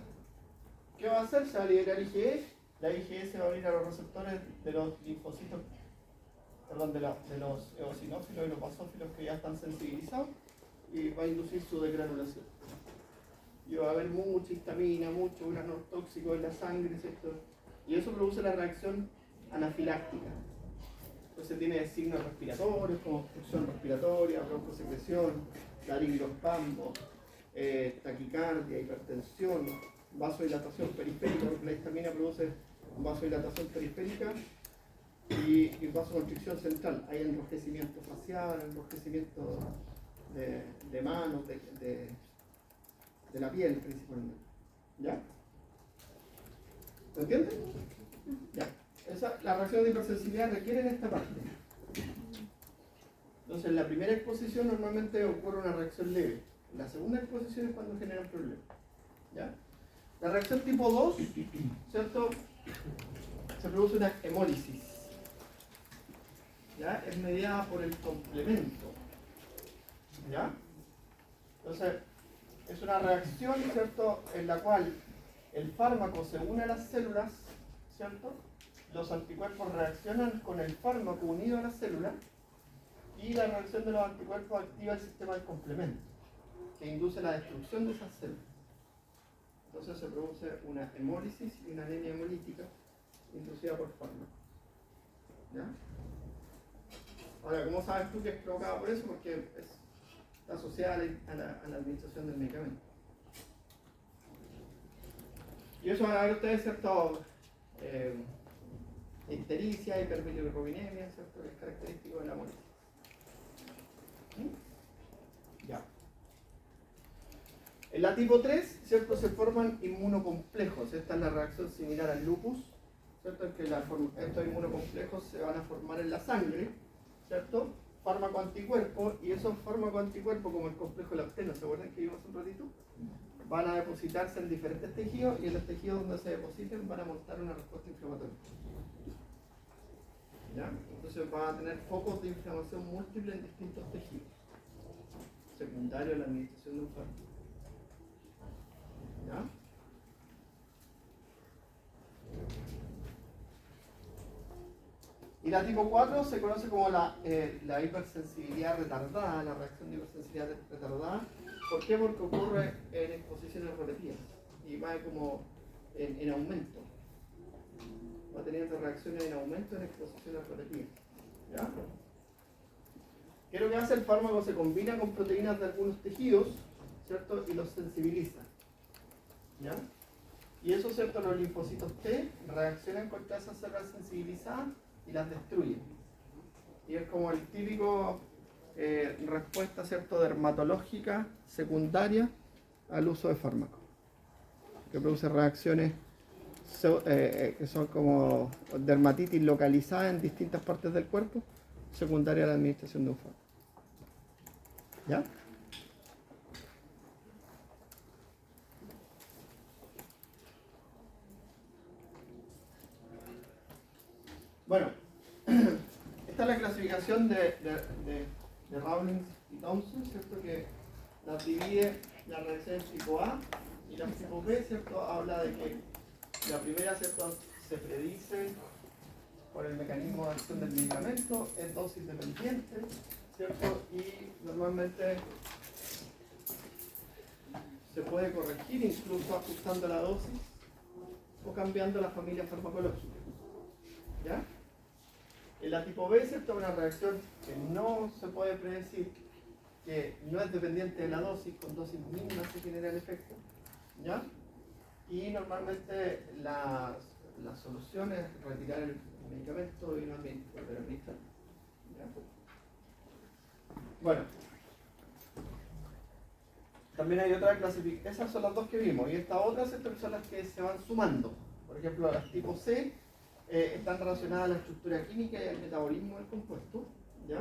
¿qué va a hacer? Se va a liberar IgE. La IgE se va a abrir a los receptores de los linfocitos, perdón, de los eosinófilos y los basófilos que ya están sensibilizados. y va a inducir su desgranulación. Y va a haber mucha histamina, mucho granos tóxicos en la sangre, ¿cierto? Y eso produce la reacción anafiláctica. Entonces tiene signos respiratorios como obstrucción respiratoria, broncosekreción, laringoespasmo, taquicardia, hipertensión, vasodilatación periférica, porque la histamina produce vasodilatación periférica y vasoconstricción central. Hay enrojecimiento facial, enrojecimiento de manos, de la piel principalmente. ¿Ya? ¿Lo entienden? Ya. La reacción de hipersensibilidad requiere esta parte. Entonces, en la primera exposición normalmente ocurre una reacción leve. En la segunda exposición es cuando generan problemas. ¿Ya? La reacción tipo 2, ¿cierto? Se produce una hemólisis. ¿Ya? Es mediada por el complemento. ¿Ya? Entonces, es una reacción, ¿cierto?, en la cual el fármaco se une a las células, ¿cierto? Los anticuerpos reaccionan con el fármaco unido a la célula y la reacción de los anticuerpos activa el sistema de complemento, que induce la destrucción de esas células. Entonces se produce una hemólisis y una anemia hemolítica inducida por fármaco. ¿Ya? Ahora, ¿cómo sabes tú que es provocada por eso? Porque está asociada a la administración del medicamento. Y eso van a ver ustedes, ¿cierto? Ictericia, hiperbilirrubinemia, ¿cierto? Es característico de la hemólisis. Ya. En la tipo 3, ¿cierto? Se forman inmunocomplejos. Esta es la reacción similar al lupus, ¿cierto? En que estos inmunocomplejos se van a formar en la sangre, ¿cierto? Fármaco anticuerpo, y esos fármacos anticuerpos, como el complejo lacteno, ¿se acuerdan que vimos un ratito? Van a depositarse en diferentes tejidos, y en los tejidos donde se depositen van a montar una respuesta inflamatoria. ¿Ya? Entonces van a tener focos de inflamación múltiple en distintos tejidos, secundario a la administración de un fármaco. ¿Ya? Y la tipo 4 se conoce como la hipersensibilidad retardada, la reacción de hipersensibilidad retardada. ¿Por qué? Porque ocurre en exposiciones repetidas y va como en aumento. Va teniendo reacciones en aumento en exposiciones repetidas. ¿Ya? ¿Qué es lo que hace el fármaco? Se combina con proteínas de algunos tejidos, ¿cierto? Y los sensibiliza. ¿Ya? Y eso, ¿cierto? Los linfocitos T reaccionan contra esas células sensibilizadas y las destruyen. Y es como el típico respuesta, ¿cierto?, dermatológica secundaria al uso de fármacos, que produce reacciones que son como dermatitis localizada en distintas partes del cuerpo, secundaria a la administración de un fármaco. ¿Ya? Bueno, esta es la clasificación de Rawlings y Thompson, ¿cierto? Que las divide las reacciones tipo A y las tipo B, ¿cierto? Habla de que la primera, ¿cierto?, se predice por el mecanismo de acción del medicamento, es dosis dependiente, ¿cierto? Y normalmente se puede corregir incluso ajustando la dosis o cambiando la familia farmacológica. ¿Ya? En la tipo B, ¿cierto?, una reacción que no se puede predecir, que no es dependiente de la dosis, con dosis mínimas se genera el efecto. ¿Ya? Y normalmente la solución es retirar el medicamento y no volver a administrar. ¿Ya? Bueno, también hay otra clasificación. Esas son las dos que vimos, y estas otras, ¿cierto?, son las que se van sumando. Por ejemplo, las tipo C están relacionadas a la estructura química y al metabolismo del compuesto. ¿Ya?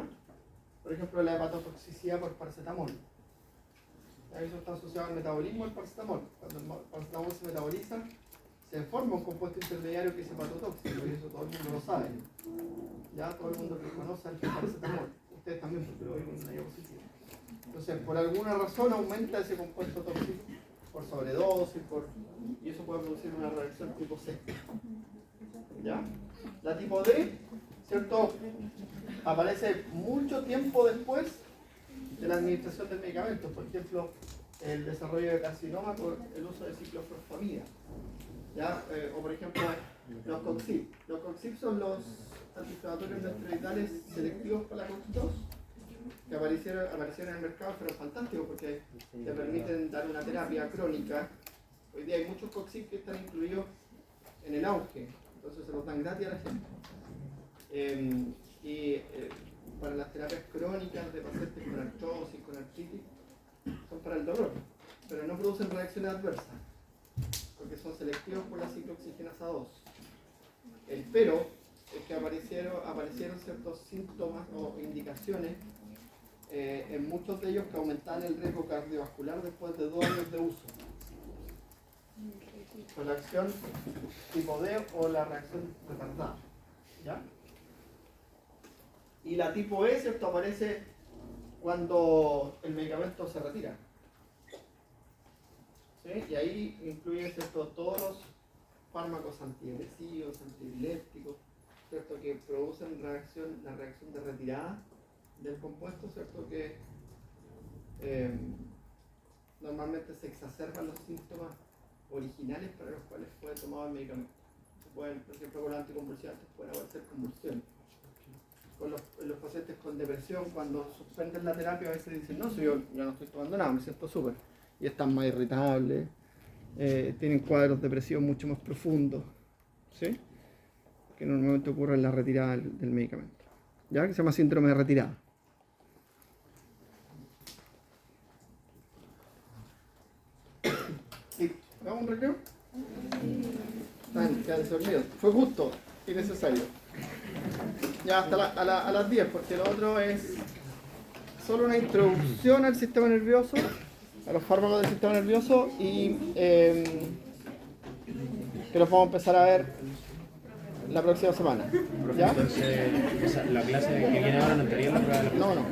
Por ejemplo, la hepatotoxicidad por paracetamol. Eso está asociado al metabolismo del paracetamol. Cuando el paracetamol se metaboliza, se forma un compuesto intermediario que es hepatotóxico, y eso todo el mundo lo sabe. Ya todo el mundo que conoce el paracetamol. Ustedes también, porque lo ven en una diapositiva. Entonces, por alguna razón aumenta ese compuesto tóxico, por sobredosis, y eso puede producir una reacción tipo C. ¿Ya? La tipo D, ¿cierto?, aparece mucho tiempo después de la administración del medicamento, por ejemplo, el desarrollo de carcinoma por el uso de ciclofosfamida, ¿ya? O por ejemplo, los COXIP. Los COXIP son los antiinflamatorios no esteroidales selectivos para la COX-2 que aparecieron en el mercado, pero fantásticos porque te permiten dar una terapia crónica. Hoy día hay muchos COXIP que están incluidos en el auge, entonces se los dan gratis a la gente. Para las terapias crónicas de pacientes con artrosis, con artritis, son para el dolor, pero no producen reacciones adversas, porque son selectivos por la ciclooxigenasa 2. El pero es que aparecieron ciertos síntomas o indicaciones en muchos de ellos que aumentaban el riesgo cardiovascular después de 2 años de uso. Con la acción tipo D o la reacción retardada, ¿ya? Y la tipo E, ¿cierto?, aparece cuando el medicamento se retira. ¿Sí? Y ahí incluye, ¿cierto?, todos los fármacos antidepresivos, antiepilépticos, ¿cierto?, que producen la reacción de retirada del compuesto, ¿cierto?, que normalmente se exacerban los síntomas originales para los cuales fue tomado el medicamento. Pueden, por ejemplo, con los anticonvulsivantes pueden aparecer convulsiones. Con los pacientes con depresión, cuando suspenden la terapia, a veces dicen, no, si yo no estoy tomando nada, me siento súper. Y están más irritables, tienen cuadros depresivos mucho más profundos, ¿sí?, que normalmente ocurre en la retirada del medicamento, ¿ya? Que se llama síndrome de retirada. ¿Y hagamos un recreo? Quedan dormidos. Fue justo y necesario. Ya hasta a las 10, porque lo otro es solo una introducción al sistema nervioso, a los fármacos del sistema nervioso, y que los vamos a empezar a ver la próxima semana. ¿Ya? Entonces, la clase que viene ahora no estaría en la prueba de la No.